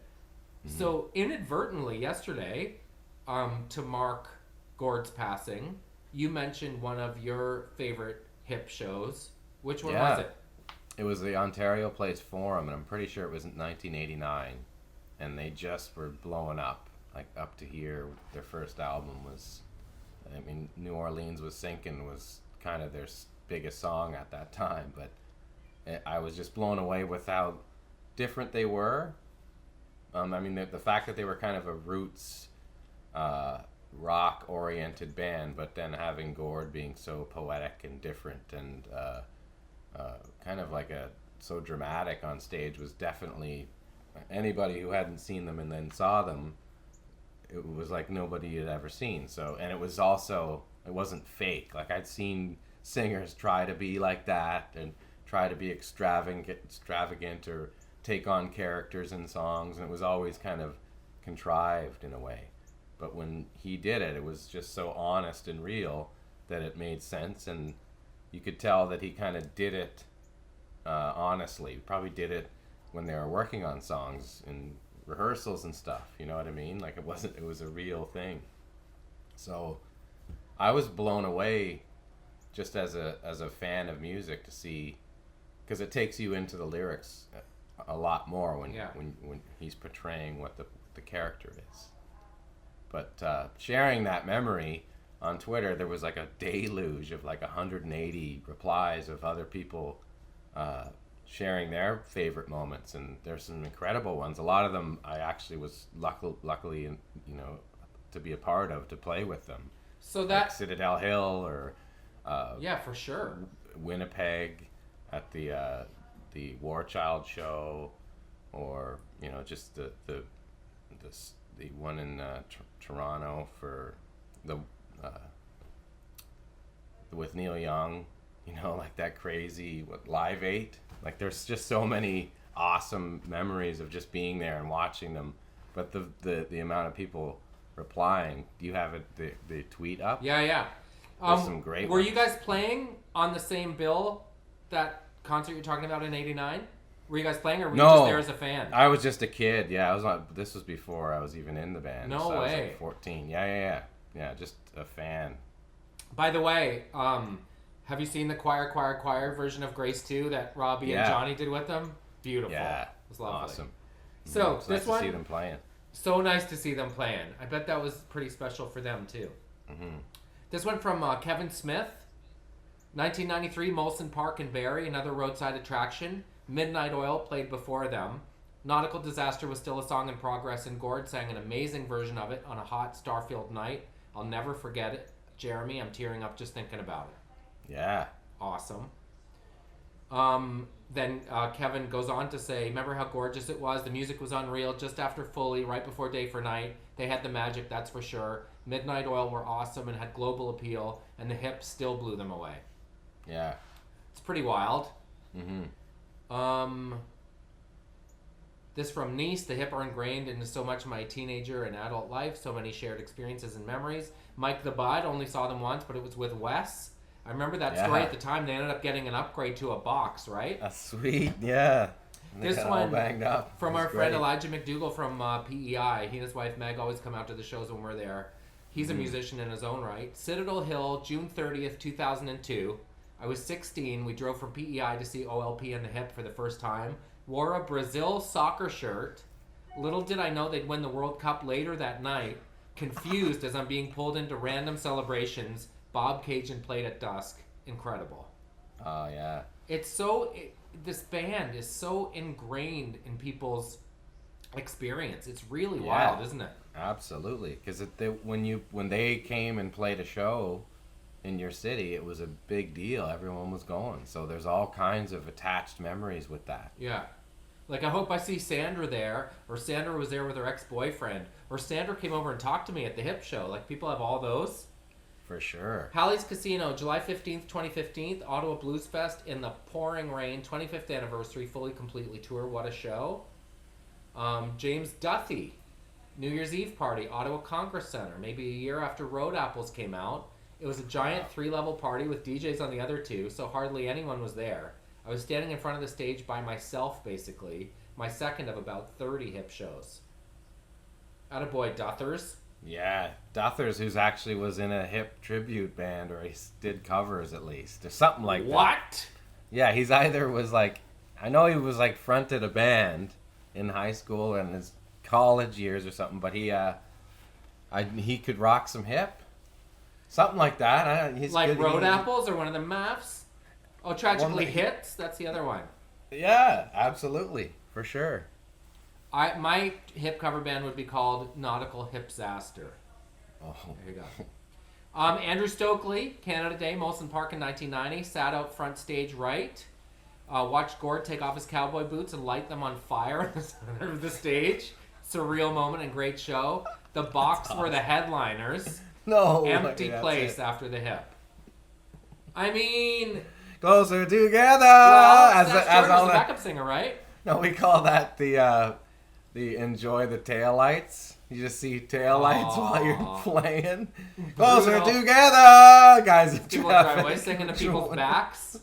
Mm-hmm. So inadvertently yesterday, to mark Gord's passing, you mentioned one of your favorite Hip shows. Which one was it? It was the Ontario Place Forum, and I'm pretty sure it was in 1989, and they just were blowing up, like up to here. Their first album was, New Orleans Was Sinking was kind of their biggest song at that time, but I was just blown away with how different they were I mean, the fact that they were kind of a roots rock-oriented band, but then having Gord being so poetic and different and kind of like so dramatic on stage was definitely, anybody who hadn't seen them and then saw them, it was like nobody had ever seen. So, and it was also, it wasn't fake. Like, I'd seen singers try to be like that and try to be extravagant or take on characters in songs, and it was always kind of contrived in a way. But when he did it, it was just so honest and real that it made sense, and you could tell that he kind of did it honestly. Probably did it when they were working on songs in rehearsals and stuff, you know what I mean? Like, it was a real thing. So I was blown away just as a fan of music to see, because it takes you into the lyrics a lot more when he's portraying what the character is. But sharing that memory on Twitter, there was like a deluge of like 180 replies of other people sharing their favorite moments, and there's some incredible ones. A lot of them I actually was luckily, you know, to be a part of, to play with them. So that like Citadel Hill or yeah, for sure, Winnipeg at the War Child show, or you know, just the one in Toronto for the with Neil Young, you know, like that crazy Live 8. Like, there's just so many awesome memories of just being there and watching them. But the amount of people replying, do you have the tweet up? Yeah. There's some great Were ones. you guys playing on the same bill that concert you're talking about in '89? Were you guys playing, or were you just there as a fan? I was just a kid. Yeah, I was on. This was before I was even in the band. No so I was way. like 14. Yeah, just a fan. By the way, have you seen the choir version of Grace 2 that Robbie and Yeah. Johnny did with them? Beautiful. Yeah, It was lovely. awesome. So It's this nice one, to see them playing. so nice to see them playing. I bet that was pretty special for them too. Mm-hmm. This one from Kevin Smith, 1993, Molson Park in Barrie, another roadside attraction. Midnight Oil played before them. Nautical Disaster was still a song in progress, and Gord sang an amazing version of it on a hot Starfield night. I'll never forget it. Jeremy, I'm tearing up just thinking about it. Yeah. Awesome. Then Kevin goes on to say, remember how gorgeous it was? The music was unreal. Just after Fully, right before Day for Night. They had the magic, that's for sure. Midnight Oil were awesome and had global appeal, and the Hips still blew them away. Yeah. It's pretty wild. Mm-hmm. This from Nice. The Hip are ingrained into so much of my teenager and adult life. So many shared experiences and memories. Mike the Bud, only saw them once, but it was with Wes. I remember that story at the time. They ended up getting an upgrade to a box, right? Sweet, yeah. They This got all one banged up. from It was our friend great. Elijah McDougall from PEI. He and his wife Meg always come out to the shows when we're there. He's a musician in his own right. Citadel Hill, June 30th, 2002. I was 16. We drove from PEI to see OLP and the Hip for the first time. Wore a Brazil soccer shirt. Little did I know they'd win the World Cup later that night. Confused as I'm being pulled into random celebrations. Bob Cajun played at dusk. Incredible. Oh, yeah. It's so... this band is so ingrained in people's experience. It's really wild, isn't it? Absolutely. Because when they came and played a show in your city, it was a big deal. Everyone was going. So there's all kinds of attached memories with that. Yeah. Like, I hope I see Sandra there, or Sandra was there with her ex-boyfriend, or Sandra came over and talked to me at the Hip show. Like, people have all those. For sure. Halley's Casino, July 15th, 2015, Ottawa Blues Fest in the pouring rain, 25th anniversary, fully completely tour. What a show. James Duthie, New Year's Eve party, Ottawa Congress Center, maybe a year after Road Apples came out. It was a giant 3-level party with DJs on the other 2, so hardly anyone was there. I was standing in front of the stage by myself, basically. My second of about 30 Hip shows. Attaboy, Duthers. Yeah. Duthers, who's actually was in a Hip tribute band, or he did covers at least, or something like that. What? Yeah, he's either was like, I know he was like fronted a band in high school and his college years or something, but he could rock some Hip. Something like that. He's Like good. Road Apples or one of the MAFs? Oh, Tragically Hits? That's the other one. Yeah, absolutely. For sure. My hip cover band would be called Nautical Hipsaster. Oh. There you go. Andrew Stokely, Canada Day, Molson Park in 1990, sat out front stage right. Watched Gord take off his cowboy boots and light them on fire in the center of the stage. Surreal moment and great show. The Box were the headliners. No. Empty that's place it. after the hip. I mean, Closer together. well, as Seth as Jordan was all the the, backup singer, right? no, we call that the enjoy the taillights. You just see taillights while you're playing. Closer Brutal. together, guys. in People drive traffic. away singing to people's backs.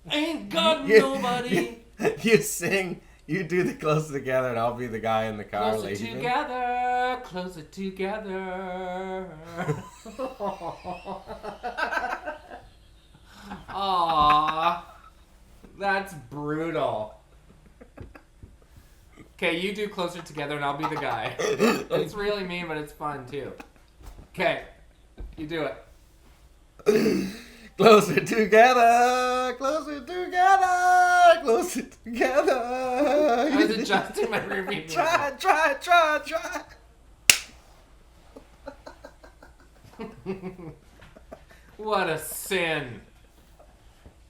Ain't got nobody. You sing. You do the closer together, and I'll be the guy in the car Closer leaving. together, closer together. Aww, that's brutal. Okay, you do closer together, and I'll be the guy. It's really mean, but it's fun too. Okay, you do it. Closer together, closer together, closer together. I was adjusting my rearview mirror. Try. What a sin.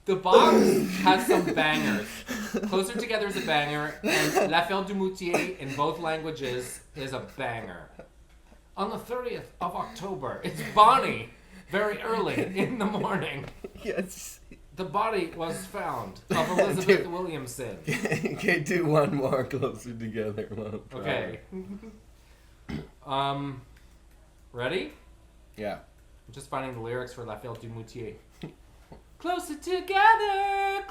The Box has some bangers. Closer Together is a banger, and La Felle du Moutier in both languages is a banger. On the 30th of October, it's Bonnie, very early in the morning. Yes. The body was found of Elizabeth Williamson. Okay, do one more closer together. One. Okay. Ready? Yeah. I'm just finding the lyrics for La Felle du Moutier. Closer together,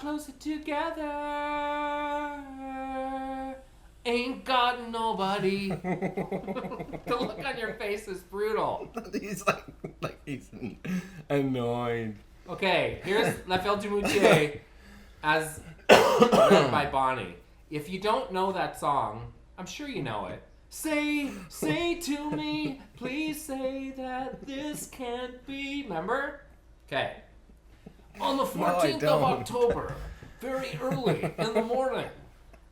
ain't got nobody. The look on your face is brutal. He's like he's annoyed. Okay, here's La Felle du Moutier as read by Bonnie. If you don't know that song, I'm sure you know it. Say to me, please say that this can't be. Remember? Okay. On the 14th of don't. October, very early in the morning,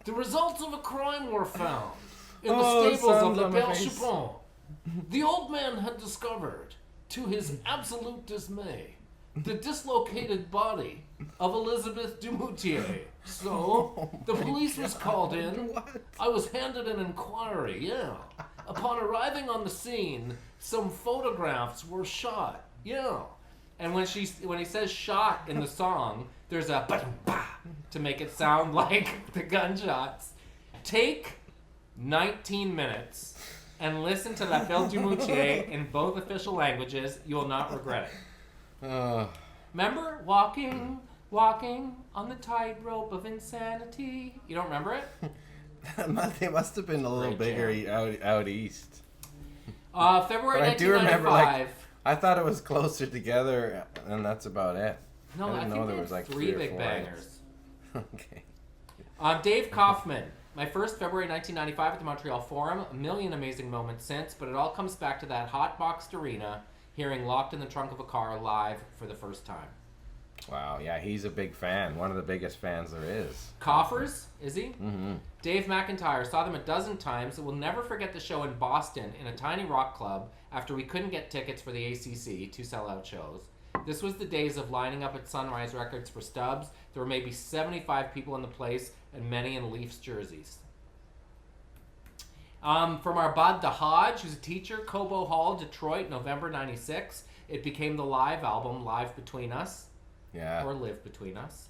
the results of a crime were found in the stables of sun's Le on my Père face. Chupin. The old man had discovered, to his absolute dismay, the dislocated body of Elizabeth Dumoutier. So, the police was called in. What? I was handed an inquiry, yeah. Upon arriving on the scene, some photographs were shot, yeah. And when he says shot in the song, there's a ba-dum-ba to make it sound like the gunshots. Take 19 minutes and listen to La Felle du Moutier in both official languages. You will not regret it. Remember? Walking on the tightrope of insanity. You don't remember it? They must have been a little Great bigger out east. February But I do 1995. remember, I thought it was closer together, and that's about it. No, I didn't think know there they was had like three 3 or big 4 bangers. Okay. Dave Kaufman. My first February 1995 at the Montreal Forum. A million amazing moments since, but it all comes back to that hot boxed arena, hearing Locked in the Trunk of a Car live for the first time. Wow, yeah, he's a big fan. One of the biggest fans there is. Coffers, is he? Mm-hmm. Dave McIntyre saw them a dozen times. We'll never forget the show in Boston in a tiny rock club after we couldn't get tickets for the ACC, 2 sellout shows. This was the days of lining up at Sunrise Records for stubs. There were maybe 75 people in the place and many in Leafs jerseys. From our bud, The Hodge, who's a teacher, Cobo Hall, Detroit, November 96. It became the live album, Live Between Us. Yeah. Or Live Between Us.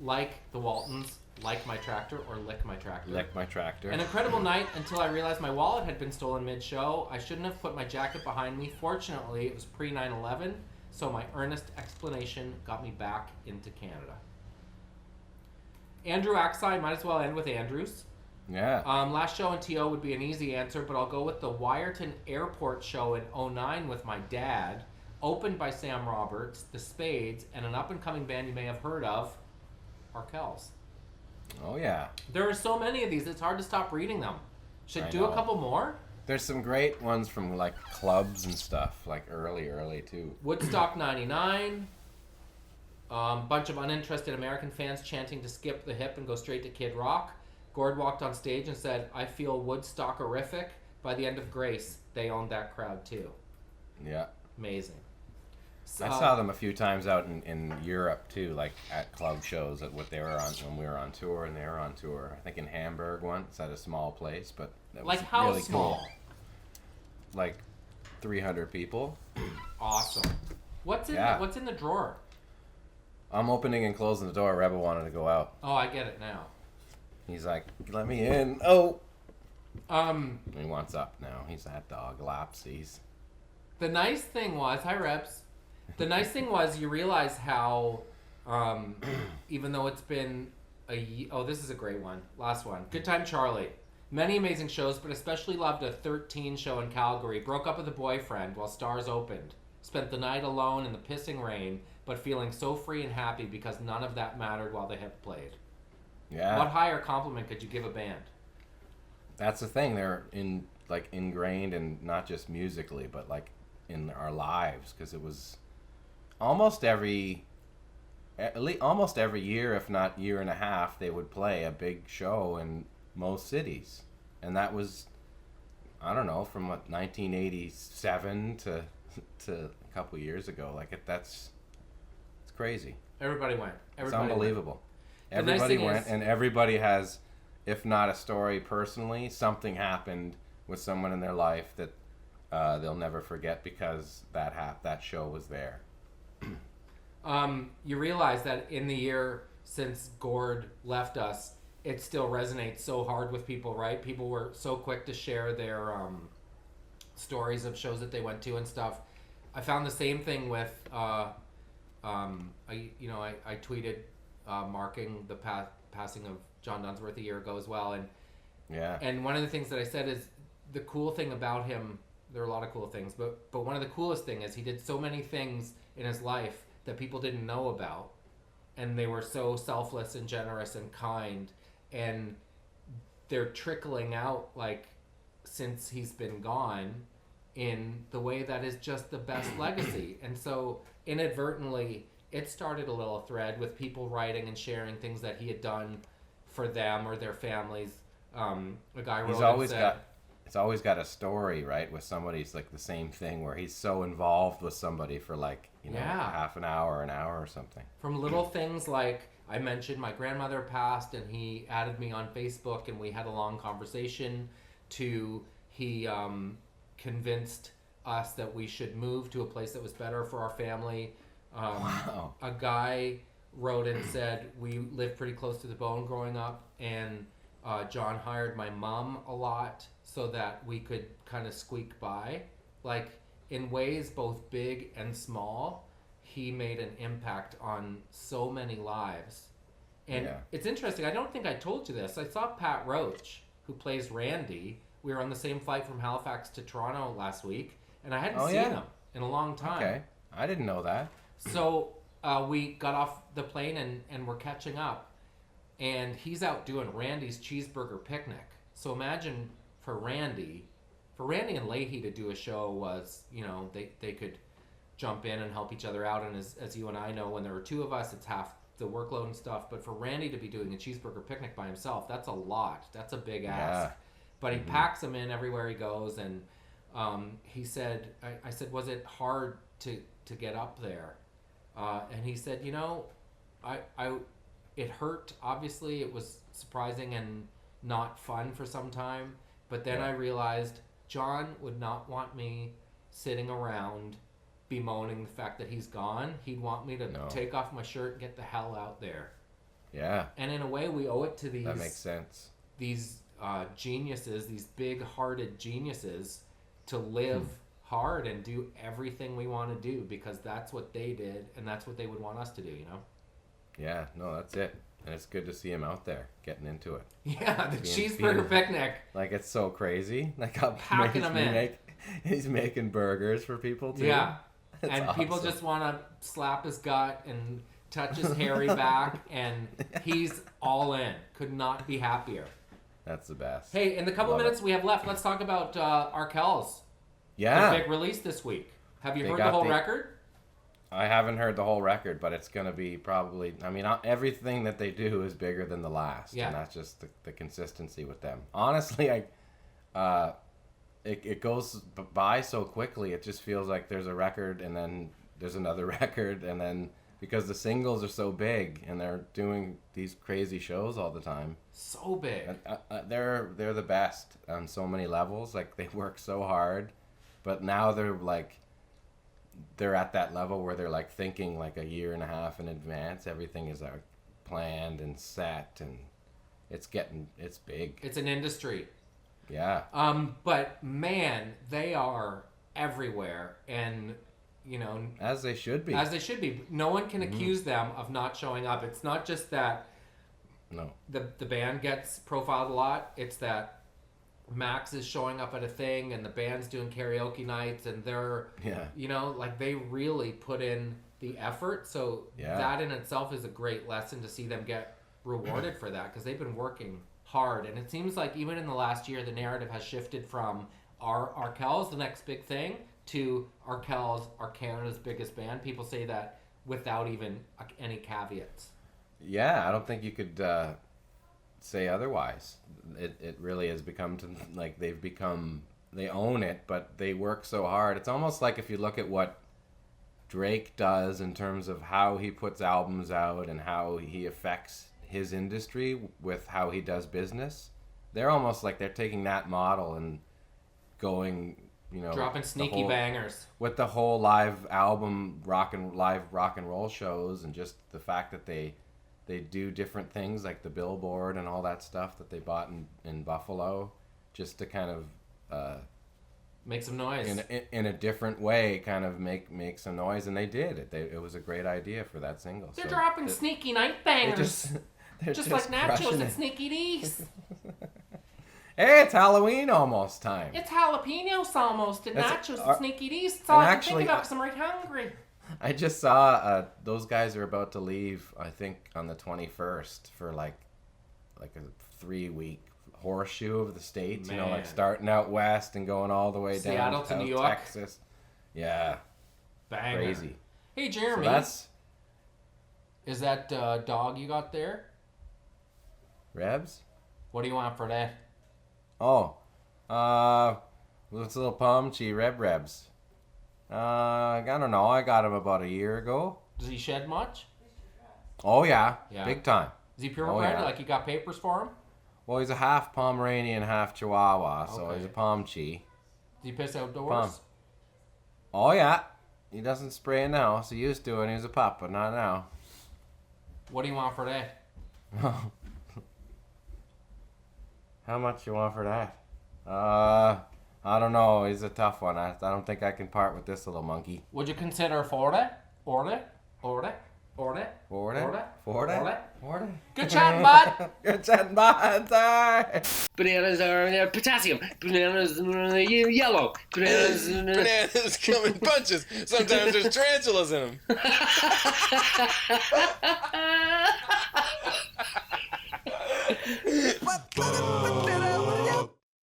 Like the Waltons, Like My Tractor, or Lick My Tractor. Lick My Tractor. An incredible night until I realized my wallet had been stolen mid-show. I shouldn't have put my jacket behind me. Fortunately, it was pre-9/11, so my earnest explanation got me back into Canada. Andrew Axai, might as well end with Andrews. Yeah. Last show in TO would be an easy answer, but I'll go with the Wyerton Airport show in 2009 with my dad, opened by Sam Roberts, the Spades, and an up-and-coming band you may have heard of, Arkells. Oh, yeah. There are so many of these, it's hard to stop reading them. Should I do know. a couple more? There's some great ones from, like, clubs and stuff, like, early, too. Woodstock 99. Bunch of uninterested American fans chanting to skip the hip and go straight to Kid Rock. Gord walked on stage and said, "I feel Woodstockerific." By the end of Grace, they owned that crowd too. Yeah. Amazing. So, I saw them a few times out in Europe too, like at club shows at what they were on when we were on tour and they were on tour. I think in Hamburg once at a small place, but that was like how really small? cool. Like 300 people. Awesome. What's in the drawer? I'm opening and closing the door. Rebel wanted to go out. Oh, I get it now. He's like, "Let me in." Oh. He wants up now. He's that dog lapsies. The nice thing was, hi Rebs. The nice thing was you realize how, even though it's been this is a great one. Last one. Good Time Charlie. Many amazing shows, but especially loved a 13 show in Calgary. Broke up with a boyfriend while Stars opened. Spent the night alone in the pissing rain, but feeling so free and happy because none of that mattered while the Hip played. Yeah. What higher compliment could you give a band? That's the thing. They're ingrained in not just musically, but like in our lives, because it was almost every year, if not year and a half, they would play a big show in most cities, and that was, I don't know, from 1987 to a couple years ago. Like it's crazy. Everybody went. It's unbelievable. The nice Everybody thing went, is, and everybody has, if not a story personally, something happened with someone in their life that they'll never forget because that show was there. you realize that in the year since Gord left us, it still resonates so hard with people, right? People were so quick to share their stories of shows that they went to and stuff. I found the same thing with I tweeted marking the passing of John Dunsworth a year ago as well, and one of the things that I said is the cool thing about him. There are a lot of cool things, but one of the coolest thing is he did so many things in his life that people didn't know about, and they were so selfless and generous and kind, and they're trickling out like since he's been gone in the way that is just the best legacy. And so inadvertently it started a little thread with people writing and sharing things that he had done for them or their families. A guy wrote It's always got a story, right, with somebody's like the same thing where he's so involved with somebody for like, half an hour or something. From little things like I mentioned my grandmother passed and he added me on Facebook and we had a long conversation, to he convinced us that we should move to a place that was better for our family. Wow. A guy wrote and said we lived pretty close to the bone growing up, and John hired my mom a lot so that we could kind of squeak by. Like in ways both big and small, he made an impact on so many lives. And it's interesting, I don't think I told you this. I saw Pat Roach, who plays Randy. We were on the same flight from Halifax to Toronto last week, and I hadn't seen him in a long time. Okay, I didn't know that. So we got off the plane and we're catching up, and he's out doing Randy's cheeseburger picnic. So imagine for Randy and Leahy to do a show was, they could jump in and help each other out. And as you and I know, when there were two of us, it's half the workload and stuff. But for Randy to be doing a cheeseburger picnic by himself, that's a lot. That's a big ask. But he packs them in everywhere he goes. And he said, I said, was it hard to get up there? And he said, it hurt. Obviously, it was surprising and not fun for some time. But then I realized John would not want me sitting around bemoaning the fact that he's gone. He'd want me to take off my shirt and get the hell out there. Yeah. And in a way, we owe it to these. That makes sense. These geniuses, these big-hearted geniuses, to live hard and do everything we want to do because that's what they did and that's what they would want us to do. Yeah. No, that's it. And it's good to see him out there getting into it. Yeah, the cheeseburger picnic. Like, it's so crazy. Like, how packing them in. He's making burgers for people too. Yeah. That's and awesome. People just want to slap his gut and touch his hairy back, and he's all in. Could not be happier. That's the best. Hey, in the couple minutes we have left, let's talk about Arkells. Yeah. The big release this week. Have you heard the whole record? I haven't heard the whole record, but it's gonna be probably. I mean, everything that they do is bigger than the last, Yeah. and that's just the consistency with them. Honestly, it goes by so quickly. It just feels like there's a record, and then there's another record, and then because the singles are so big, and they're doing these crazy shows all the time. So big. They're the best on so many levels. Like they work so hard, but now they're at that level where they're like thinking like a year and a half in advance. Everything is planned and set, and it's big. It's an industry. Yeah. But man, they are everywhere, and As they should be. As they should be. No one can accuse them of not showing up. It's not just that the band gets profiled a lot. It's that Max is showing up at a thing, and the band's doing karaoke nights, and they're, they really put in the effort. So that in itself is a great lesson to see them get rewarded for that, because they've been working hard. And it seems like even in the last year, the narrative has shifted from Arkel's the next big thing to Arkel's are Canada's biggest band. People say that without even any caveats. Yeah, I don't think you could say otherwise. It really has become they own it, but they work so hard. It's almost like if you look at what Drake does in terms of how he puts albums out and how he affects his industry with how he does business, they're almost like they're taking that model and going, dropping sneaky bangers with the whole live album rock and roll shows, and just the fact that they do different things like the billboard and all that stuff that they bought in Buffalo, just to kind of make some noise in a different way, kind of make some noise, and they did it. It was a great idea for that single. They're dropping sneaky night bangers, they're just like nachos and Sneaky D's. Hey, it's Halloween almost time. It's jalapenos almost, and nachos and Sneaky D's. That's and all I can actually, think about because I'm right hungry. I just saw those guys are about to leave, I think, on the 21st for like a 3-week horseshoe of the states. Man. Like starting out west and going all the way Seattle down to New York. Texas. Yeah, Banger. crazy. Hey, Jeremy. So is that dog you got there? Rebs? What do you want for that? Oh, it's a little Pomchi Rebs. I don't know. I got him about a year ago. Does he shed much? Oh yeah, Yeah. big time. Is he purebred? yeah. Like you got papers for him? Well, he's a half Pomeranian, half Chihuahua, so Okay. he's a Pomchi. Does he piss outdoors? Pom. Oh yeah, he doesn't spray in the house. He used to when he was a pup, but not now. What do you want for that? How much you want for that? I don't know. He's a tough one. I don't think I can part with this little monkey. Would you consider for that? Order? Good chatting, bud. Good chatting, bud. Bananas are potassium. Bananas are yellow. Bananas. Bananas come in bunches. Sometimes there's tarantulas in them.